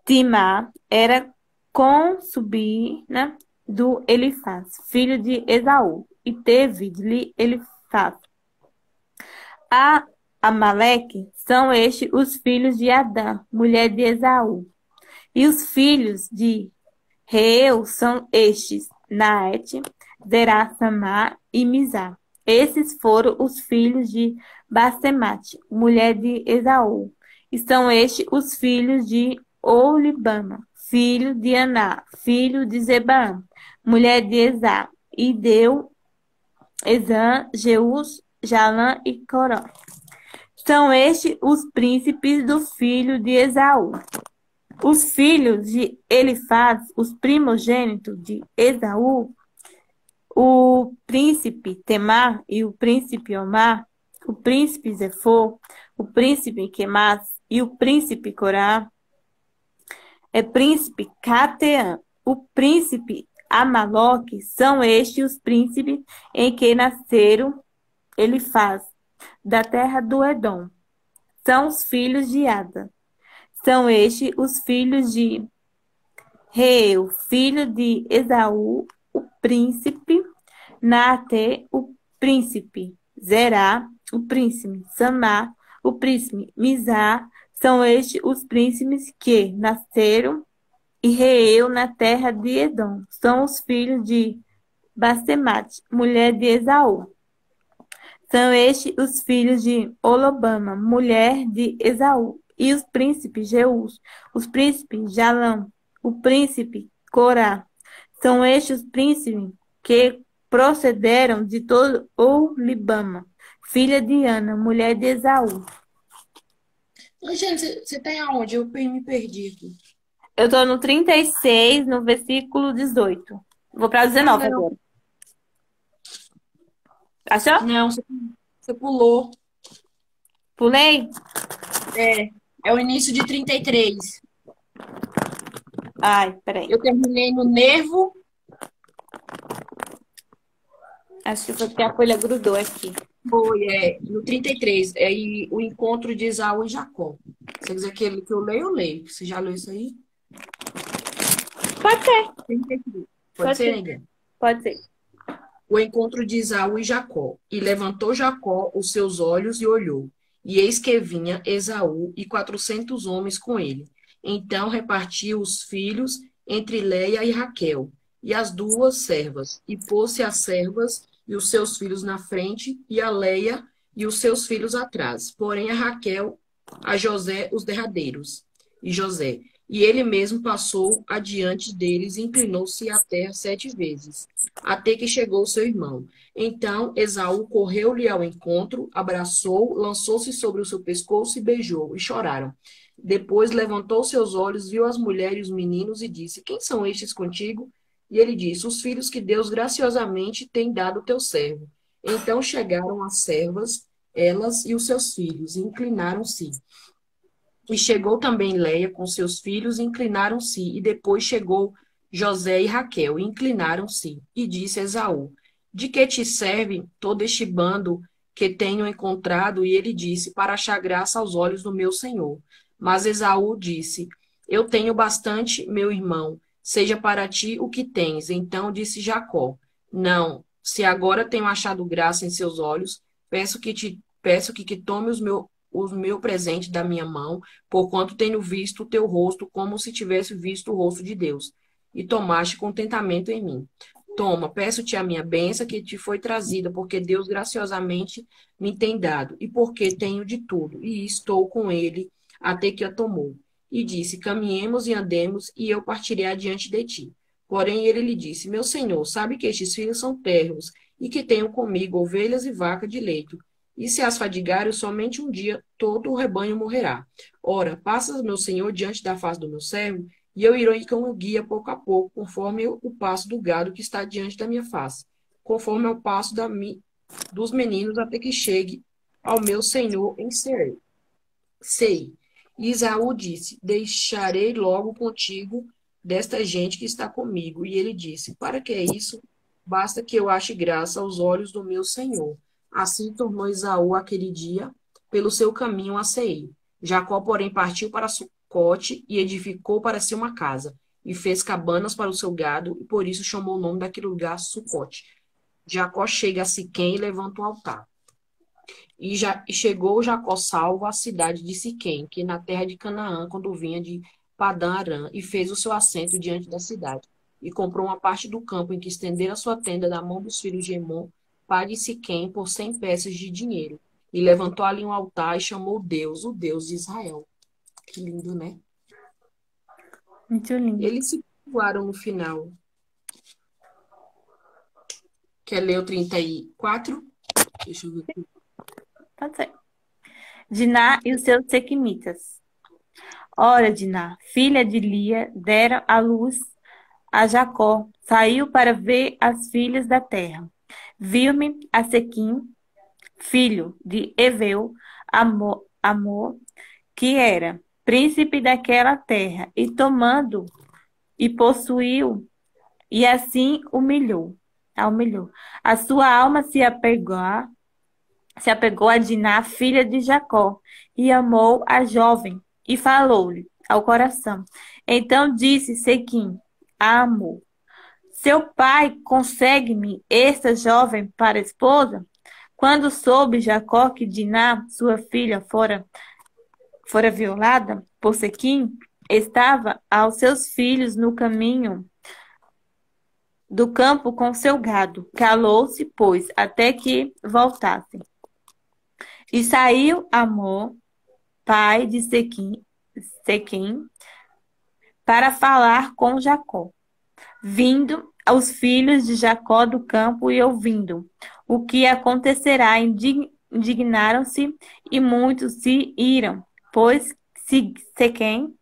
Timá era concubina do Elifaz, filho de Esaú, e teve-lhe Elifaz. A Amaleque são estes os filhos de Adã, mulher de Esaú. E os filhos de Reu são estes, Naete, Zerá, Samá e Mizá. Esses foram os filhos de Basemate, mulher de Esaú. E são estes os filhos de Olibama, filho de Aná, filho de Zebaã, mulher de Ezá. E deu Ezã, Jeus, Jalã e Coró. São estes os príncipes do filho de Esaú. Os filhos de Elifaz, os primogênitos de Esaú, o príncipe Temar e o príncipe Omar, o príncipe Zefô, o príncipe Quemas e o príncipe Corá, príncipe Cateã, o príncipe Amaloque, são estes os príncipes em que nasceram Elifaz, da terra do Edom. São os filhos de Ada. São estes os filhos de Reu, filho de Esaú, o príncipe, Naate, o príncipe, Zerá, o príncipe, Samá, o príncipe, Mizá. São estes os príncipes que nasceram e Reu na terra de Edom. São os filhos de Basemate, mulher de Esaú. São estes os filhos de Olobama, mulher de Esaú, e os príncipes Jeus, os príncipes Jalã, o príncipe Corá. São estes os príncipes que procederam de todo Olibama, filha de Ana, mulher de Esaú. Gente, você tem aonde? Eu me perdi aqui. Eu estou no 36, no versículo 18. Vou para 19 agora. Achou? Não, você pulou. Pulei? É o início de 33. Ai, peraí. Eu terminei no nervo. Acho que foi porque a folha grudou aqui. Foi, no 33. É aí o encontro de Esaú e Jacó. Se você quiser que eu leia, eu leio. Você já leu isso aí? Pode ser. 33. Pode Pode ser, ser. Neguinho? Pode ser. O encontro de Esaú e Jacó. E levantou Jacó os seus olhos e olhou. E eis que vinha Esaú e 400 homens com ele. Então repartiu os filhos entre Leia e Raquel, e as duas servas, e pôs-se as servas e os seus filhos na frente, e a Leia e os seus filhos atrás. Porém a Raquel, a José, os derradeiros. E ele mesmo passou adiante deles e inclinou-se à terra 7 vezes, até que chegou seu irmão. Então Esaú correu-lhe ao encontro, abraçou, lançou-se sobre o seu pescoço e beijou, e choraram. Depois levantou seus olhos, viu as mulheres e os meninos e disse: Quem são estes contigo? E ele disse: Os filhos que Deus graciosamente tem dado ao teu servo. Então chegaram as servas, elas e os seus filhos, e inclinaram-se. E chegou também Leia com seus filhos, e inclinaram-se. E depois chegou José e Raquel, e inclinaram-se. E disse Esaú: De que te serve todo este bando que tenho encontrado? E ele disse, para achar graça aos olhos do meu senhor. Mas Esaú disse, eu tenho bastante, meu irmão, seja para ti o que tens. Então disse Jacó, não, se agora tenho achado graça em seus olhos, peço que tome o meu presente da minha mão, porquanto tenho visto o teu rosto como se tivesse visto o rosto de Deus, e tomaste contentamento em mim. Toma, peço-te a minha bênção que te foi trazida, porque Deus graciosamente me tem dado, e porque tenho de tudo, e estou com ele até que a tomou. E disse, caminhemos e andemos, e eu partirei adiante de ti. Porém ele lhe disse, meu senhor, sabe que estes filhos são terros, e que tenho comigo ovelhas e vaca de leito. E se as fadigarem somente um dia, todo o rebanho morrerá. Ora, passa, meu senhor, diante da face do meu servo, e eu irei com o guia pouco a pouco, conforme o passo do gado que está diante da minha face, conforme o passo dos meninos, até que chegue ao meu senhor em Seir. Sei. E Esaú disse, deixarei logo contigo desta gente que está comigo. E ele disse, para que é isso? Basta que eu ache graça aos olhos do meu senhor. Assim tornou Esaú aquele dia pelo seu caminho a Seir. Jacó, porém, partiu para Sucote e edificou para si uma casa, e fez cabanas para o seu gado, e por isso chamou o nome daquele lugar Sucote. Jacó chega a Siquém e levanta um altar. E chegou Jacó salvo à cidade de Siquém, que na terra de Canaã, quando vinha de Padã Arã, e fez o seu assento diante da cidade. E comprou uma parte do campo em que estendera sua tenda da mão dos filhos de Emon, pai de Siquém, por 100 peças de dinheiro. E levantou ali um altar e chamou Deus, o Deus de Israel. Que lindo, né? Muito lindo. Eles se curvaram no final. Quer ler o 34? Deixa eu ver aqui. Pode ser. Diná e os seus sequimitas. Ora, Diná, filha de Lia, dera à luz a Jacó. Saiu para ver as filhas da terra. Viu-me a Sequim, filho de Eveu, Amor, que era príncipe daquela terra, e tomando e possuiu, e assim a humilhou. A sua alma se apegou a Diná, filha de Jacó, e amou a jovem, e falou-lhe ao coração. Então disse Sequim a Amor, seu pai consegue-me esta jovem para esposa? Quando soube Jacó que Diná, sua filha, fora violada por Sequim, estava aos seus filhos no caminho do campo com seu gado. Calou-se, pois, até que voltassem. E saiu Amor, pai de Sequim, para falar com Jacó. Vindo aos filhos de Jacó do campo e ouvindo o que acontecerá, indignaram-se e muitos se iram, pois Siquém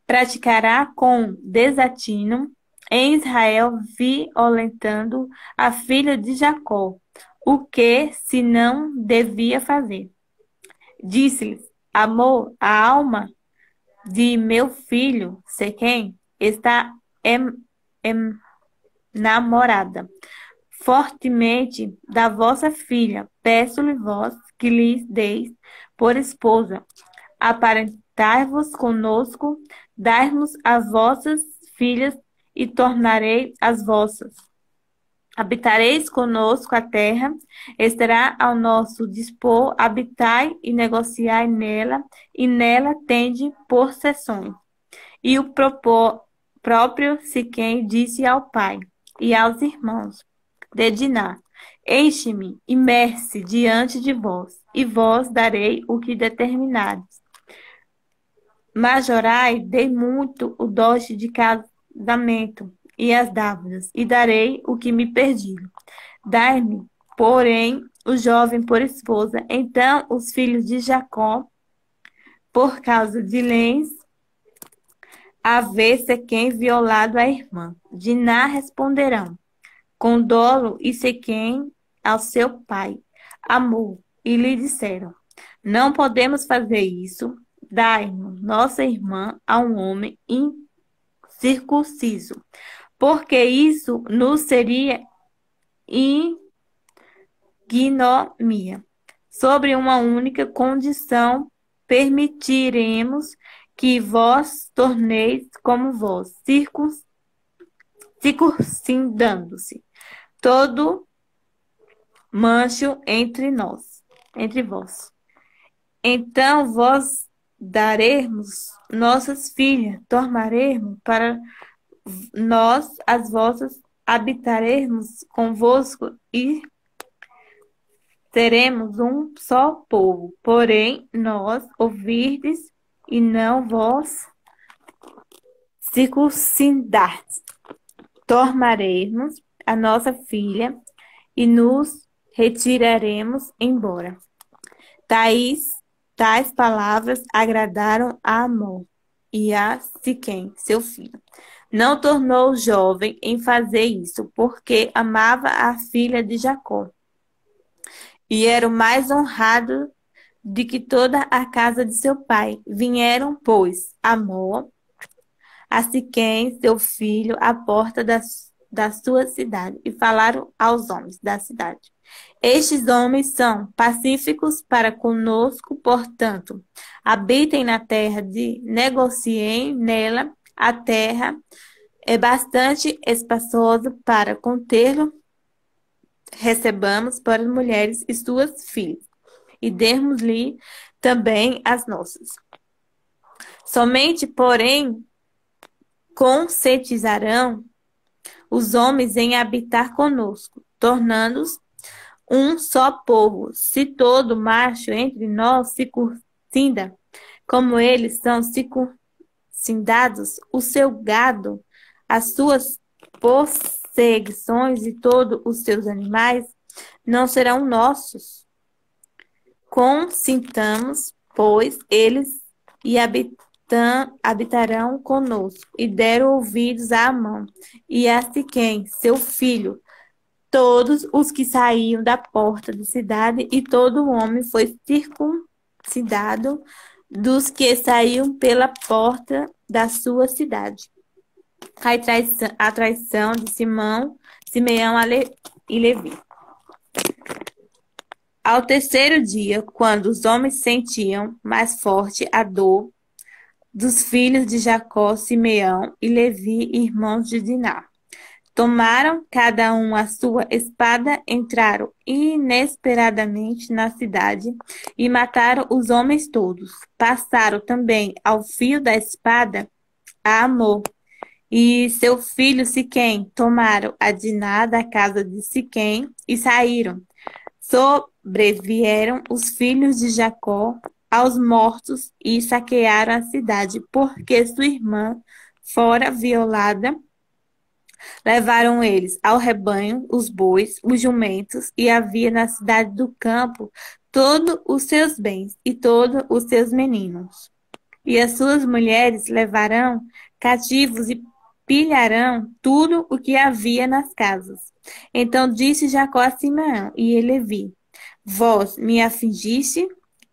praticará com desatino em Israel, violentando a filha de Jacó, o que se não devia fazer. Disse-lhes, Amor, a alma de meu filho Sequém está namorada fortemente da vossa filha. Peço-lhe vós que lhes deis por esposa. Aparentai-vos conosco, dai-nos as vossas filhas e tornarei as vossas. Habitareis conosco a terra, estará ao nosso dispor, habitai e negociai nela, e nela tende possessões. E o próprio Siquém disse ao pai e aos irmãos de Diná, enche-me e merce diante de vós, e vós darei o que determinares. Majorai, dei muito o dote de casamento e as dávidas, e darei o que me perdi. Dai-me, porém, o jovem por esposa. Então os filhos de Jacó, por causa de Lens, haver Sequém violado a irmã. Diná responderão, com dolo e Sequém ao seu pai, Amor, e lhe disseram, não podemos fazer isso, dai-nos nossa irmã a um homem incircunciso, porque isso nos seria ignomia. Sobre uma única condição, permitiremos que vós torneis como vós, circuncidando-se todo mancho entre vós. Então vós daremos nossas filhas, tornaremos para nós as vossas, habitaremos convosco e seremos um só povo. Porém, nós ouvirdes e não vós circuncidastes. Tornaremos a nossa filha e nos retiraremos embora. Tais palavras agradaram a Amor e a Siquém, seu filho. Não tornou jovem em fazer isso, porque amava a filha de Jacó. E era o mais honrado de que toda a casa de seu pai. Vieram, pois, Amor, a Siquém, seu filho, à porta da sua cidade, e falaram aos homens da cidade. Estes homens são pacíficos para conosco, portanto, habitem na terra negociem nela. A terra é bastante espaçosa para contê-lo. Recebamos para as mulheres e suas filhas, e demos-lhe também as nossas. Somente, porém, conscientizarão os homens em habitar conosco, tornando-os um só povo. Se todo macho entre nós circuncida, como eles são circuncidados, o seu gado, as suas possessões e todos os seus animais não serão nossos. Consintamos, pois, eles e habitarão conosco. E deram ouvidos a Amon e a Siquém, seu filho, todos os que saíam da porta da cidade, e todo homem foi circuncidado dos que saíam pela porta da sua cidade. A traição de Simeão e Levi. Ao terceiro dia, quando os homens sentiam mais forte a dor dos filhos de Jacó, Simeão e Levi, irmãos de Diná, tomaram cada um a sua espada, entraram inesperadamente na cidade e mataram os homens todos. Passaram também ao fio da espada a Amor e seu filho Siquém. Tomaram a Diná da casa de Siquém e saíram. Sobrevieram os filhos de Jacó aos mortos e saquearam a cidade, porque sua irmã fora violada. Levaram eles ao rebanho os bois, os jumentos, e havia na cidade do campo todos os seus bens e todos os seus meninos. E as suas mulheres levarão cativos e pilharão tudo o que havia nas casas. Então disse Jacó a Simeão e Levi: Vós me afligiste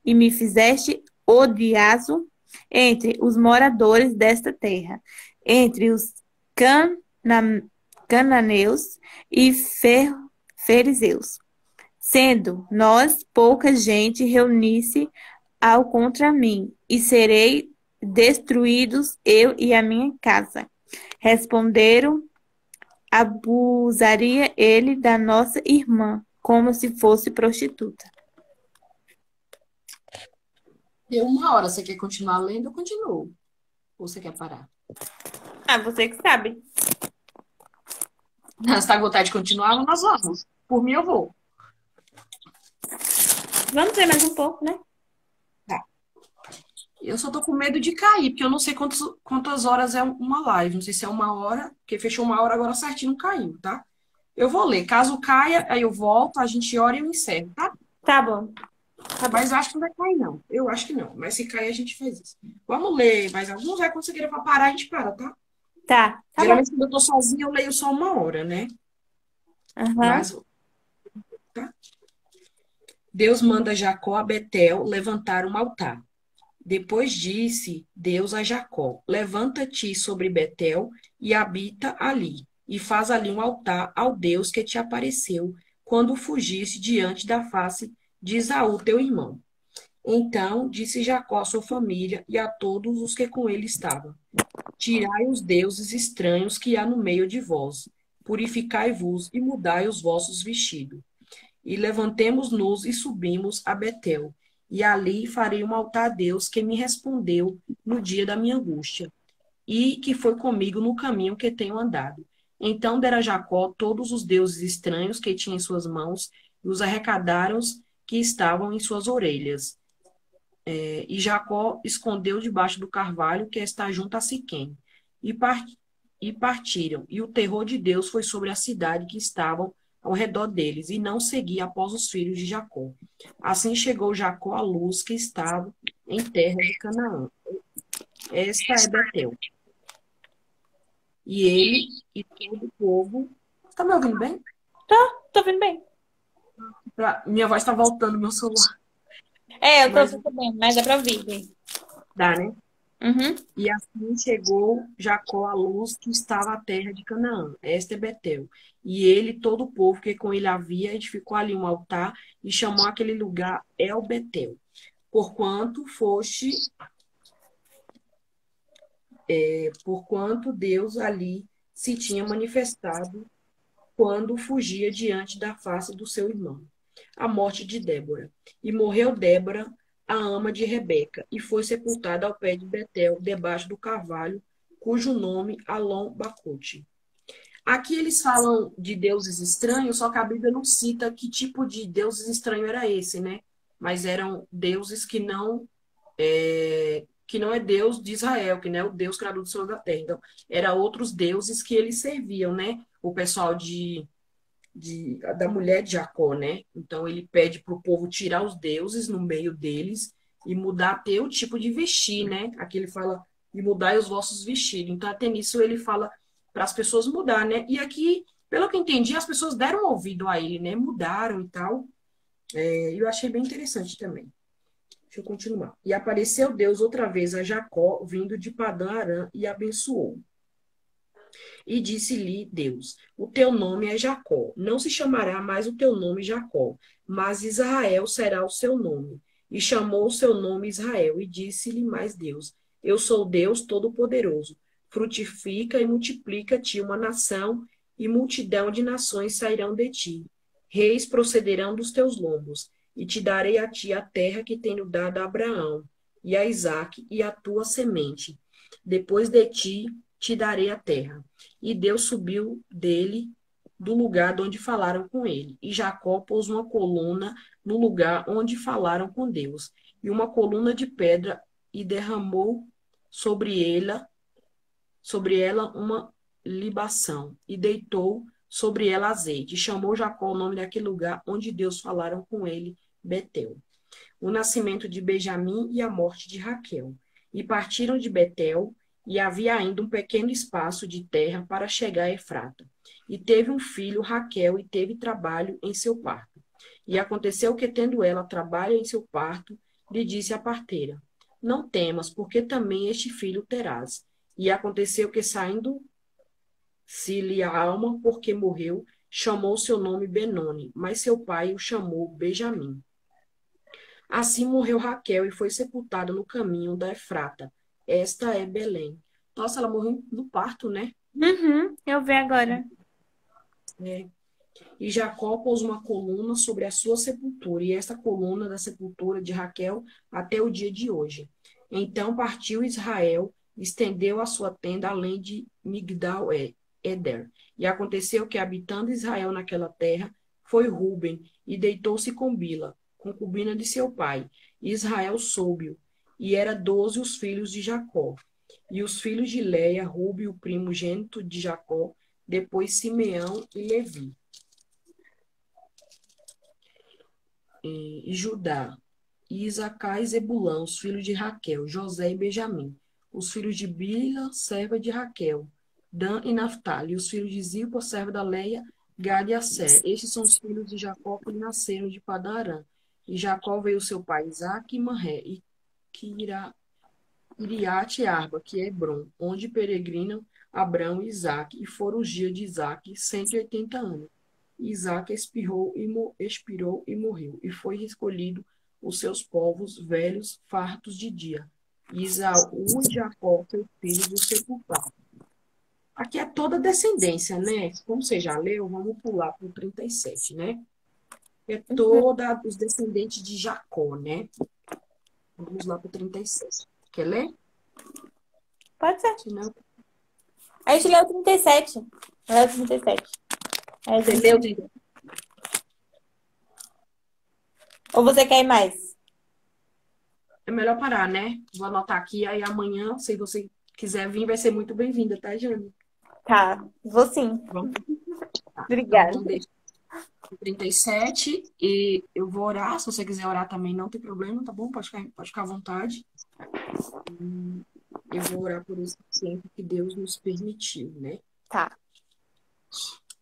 e me fizeste odiado entre os moradores desta terra, entre os cananeus e fariseus. Sendo nós pouca gente, reuni-se ao contra mim, e serei destruídos eu e a minha casa. Responderam: abusaria ele da nossa irmã, como se fosse prostituta. Deu 1 hora. Você quer continuar lendo? Eu continuo. Ou você quer parar? Você que sabe. Se tá com vontade de continuar, nós vamos. Por mim, eu vou. Vamos ver mais um pouco, né? Tá. Eu só tô com medo de cair, porque eu não sei quantas horas é uma live. Não sei se é 1 hora, porque fechou 1 hora agora certinho, não caiu, tá? Eu vou ler. Caso caia, aí eu volto, a gente ora e eu encerro, tá? Tá bom. Mas eu acho que não vai cair, não. Eu acho que não. Mas se cair, a gente faz isso. Vamos ler mais alguns. Aí quando você queira parar, a gente para, tá? Tá. Geralmente, quando eu tô sozinha, eu leio só 1 hora, né? Uhum. Mas, tá? Deus manda Jacó a Betel levantar um altar. Depois disse Deus a Jacó: Levanta-te sobre Betel e habita ali, e faz ali um altar ao Deus que te apareceu quando fugiste diante da face de Esaú, teu irmão. Então disse Jacó à sua família e a todos os que com ele estavam: Tirai os deuses estranhos que há no meio de vós, purificai-vos e mudai os vossos vestidos. E levantemo-nos e subimos a Betel, e ali farei um altar a Deus que me respondeu no dia da minha angústia, e que foi comigo no caminho que tenho andado. Então dera Jacó todos os deuses estranhos que tinha em suas mãos, e os arrecadaram que estavam em suas orelhas. E Jacó escondeu debaixo do carvalho que está junto a Siquém. E, e partiram. E o terror de Deus foi sobre a cidade que estavam ao redor deles, e não seguia após os filhos de Jacó. Assim chegou Jacó à luz que estava em terra de Canaã. Esta é Betel. E ele e todo o povo. Tá me ouvindo bem? Tô ouvindo bem. Minha voz tá voltando no meu celular. É, eu tô Mas percebendo, mas dá pra ouvir bem. dá, né? Uhum. E assim chegou Jacó à luz que estava a terra de Canaã. Esta é Betel. E ele e todo o povo que com ele havia edificou ali um altar e chamou aquele lugar El Betel. Porquanto Deus ali se tinha manifestado quando fugia diante da face do seu irmão. A morte de Débora. E morreu Débora, a ama de Rebeca, e foi sepultada ao pé de Betel, debaixo do carvalho, cujo nome Alon Bacute. Aqui eles falam de deuses estranhos, só que a Bíblia não cita que tipo de deuses estranho era esse, né? Mas eram deuses que não é Deus de Israel, que não é o Deus criador do céu e da terra. Então, eram outros deuses que eles serviam, né? O pessoal da mulher de Jacó, né? Então ele pede para o povo tirar os deuses no meio deles e mudar até o tipo de vestir, né? Aqui ele fala e mudar os vossos vestidos. Então até nisso ele fala para as pessoas mudar, né? E aqui, pelo que eu entendi, as pessoas deram ouvido a ele, né? Mudaram e tal. Eu achei bem interessante também. Deixa eu continuar. E apareceu Deus outra vez a Jacó, vindo de Padã Arã, e abençoou. E disse-lhe Deus: O teu nome é Jacó. Não se chamará mais o teu nome Jacó, mas Israel será o seu nome. E chamou o seu nome Israel. E disse-lhe mais Deus: Eu sou Deus Todo-Poderoso. Frutifica e multiplica-te uma nação, e multidão de nações sairão de ti. Reis procederão dos teus lombos. E te darei a ti a terra que tenho dado a Abraão, e a Isaque, e a tua semente. Depois de ti te darei a terra. E Deus subiu dele do lugar de onde falaram com ele. E Jacó pôs uma coluna no lugar onde falaram com Deus, e uma coluna de pedra, e derramou sobre ela uma libação, e deitou sobre ela azeite. E chamou Jacó o nome daquele lugar onde Deus falaram com ele, Betel. O nascimento de Benjamim e a morte de Raquel. E partiram de Betel, e havia ainda um pequeno espaço de terra para chegar a Efrata. E teve um filho, Raquel, e teve trabalho em seu parto. E aconteceu que, tendo ela trabalho em seu parto, lhe disse a parteira: Não temas, porque também este filho terás. E aconteceu que, saindo-se-lhe a alma, porque morreu, chamou seu nome Benoni, mas seu pai o chamou Benjamim. Assim morreu Raquel e foi sepultada no caminho da Efrata. Esta é Belém. Nossa, ela morreu no parto, né? Uhum, eu vi agora. É. E Jacó pôs uma coluna sobre a sua sepultura, e esta coluna da sepultura de Raquel até o dia de hoje. Então partiu Israel, estendeu a sua tenda além de Migdal-Eder. E aconteceu que, habitando Israel naquela terra, foi Ruben, e deitou-se com Bila, concubina de seu pai. E Israel soube-o, e era 12 os filhos de Jacó. E os filhos de Leia, Ruben, o primogênito de Jacó, depois Simeão e Levi. E Judá, e Isacar e Zebulão, os filhos de Raquel, José e Benjamim, os filhos de Bila, serva de Raquel, Dan e Naphtali, os filhos de Zilpa, serva da Leia, Gad e Asser. Estes são os filhos de Jacó que nasceram de Padã Arã. E Jacó veio seu pai Isaque e Manré, e Kiriate Arba, que é Hebrom, onde peregrinam Abrão e Isaque, e foram os dias de Isaque 180 anos. Isaac expirou e morreu, e foi recolhido os seus povos velhos, fartos de dia. E Esaú e Jacó, seus filhos, o sepultaram. Aqui é toda descendência, né? Como você já leu, vamos pular para o 37, né? É toda os descendentes de Jacó, né? Vamos lá para o 37. Quer ler? Pode ser. Senão... A gente leu 37. Leu 37. Você leu 37? Ou você quer ir mais? É melhor parar, né? Vou anotar aqui, aí amanhã, se você quiser vir, vai ser muito bem-vinda, tá, Jane? Tá, vou sim. Vamos. Tá. Obrigada. Então, vamos deixar 37 e eu vou orar. Se você quiser orar também, não tem problema, tá bom? Pode ficar à vontade. Eu vou orar por esse tempo que Deus nos permitiu, né? Tá.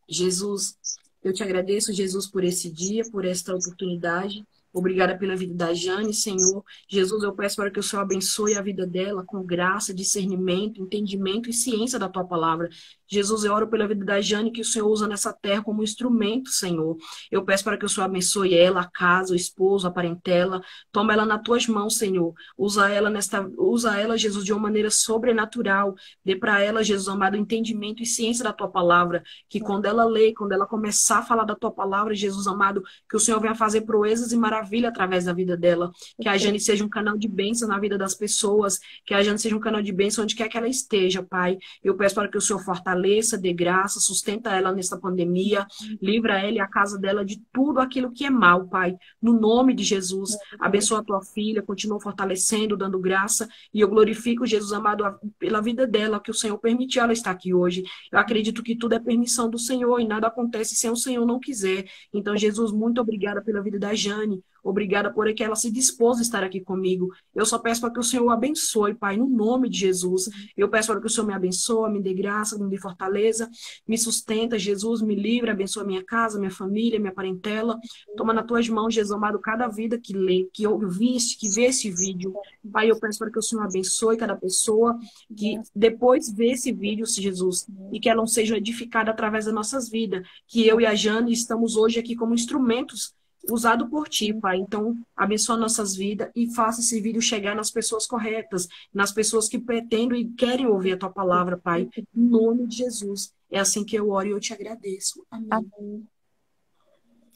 Jesus, eu te agradeço, Jesus, por esse dia, por esta oportunidade. Obrigada pela vida da Jane, Senhor. Jesus, eu peço para que o Senhor abençoe a vida dela com graça, discernimento, entendimento e ciência da tua palavra. Jesus, eu oro pela vida da Jane, que o Senhor usa nessa terra como instrumento, Senhor. Eu peço para que o Senhor abençoe ela, a casa, o esposo, a parentela. Toma ela nas tuas mãos, Senhor. Usa ela, Jesus, de uma maneira sobrenatural. Dê para ela, Jesus amado, entendimento e ciência da tua palavra. Que quando ela lê, quando ela começar a falar da tua palavra, Jesus amado, que o Senhor venha fazer proezas e maravilha através da vida dela. Que a Jane seja um canal de bênção na vida das pessoas. Que a Jane seja um canal de bênção onde quer que ela esteja, Pai. Eu peço para que o Senhor fortaleça, dê graça, sustenta ela nessa pandemia, livra ela e a casa dela de tudo aquilo que é mal, Pai. No nome de Jesus, abençoa a tua filha, continua fortalecendo, dando graça. E eu glorifico, Jesus amado, pela vida dela, que o Senhor permitiu ela estar aqui hoje. Eu acredito que tudo é permissão do Senhor e nada acontece sem o Senhor não quiser. Então, Jesus, muito obrigada pela vida da Jane. Obrigada por que ela se dispôs a estar aqui comigo. Eu só peço para que o Senhor o abençoe, Pai, no nome de Jesus. Eu peço para que o Senhor me abençoe, me dê graça, me dê fortaleza, me sustenta, Jesus, me livre, abençoa minha casa, minha família, minha parentela. Toma nas tuas mãos, Jesus amado, cada vida que lê, que ouviste, que vê esse vídeo. Pai, eu peço para que o Senhor abençoe cada pessoa que depois vê esse vídeo, Jesus, e que ela não seja edificada através das nossas vidas. Que eu e a Jane estamos hoje aqui como instrumentos usado por ti, Pai. Então, abençoa nossas vidas e faça esse vídeo chegar nas pessoas corretas, nas pessoas que pretendem e querem ouvir a tua palavra, Pai. Em nome de Jesus. É assim que eu oro e eu te agradeço. Amém. Amém.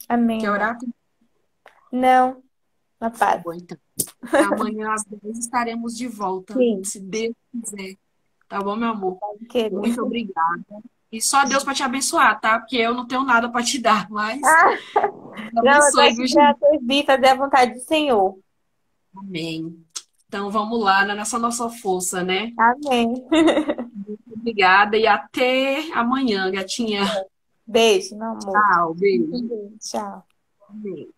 Amém. Quer orar? Não. Na paz. Bom, então. Amanhã às 10 estaremos de volta, Sim. se Deus quiser. Tá bom, meu amor? Querido. Muito obrigada. E só Deus para te abençoar, tá? Porque eu não tenho nada para te dar, mas abençoe, viu, gente? Fazer a vontade do Senhor. Amém. Então vamos lá, nessa nossa força, né? Amém. Muito obrigada e até amanhã, gatinha. Beijo, meu amor. Tchau, beijo. Tchau. Amém.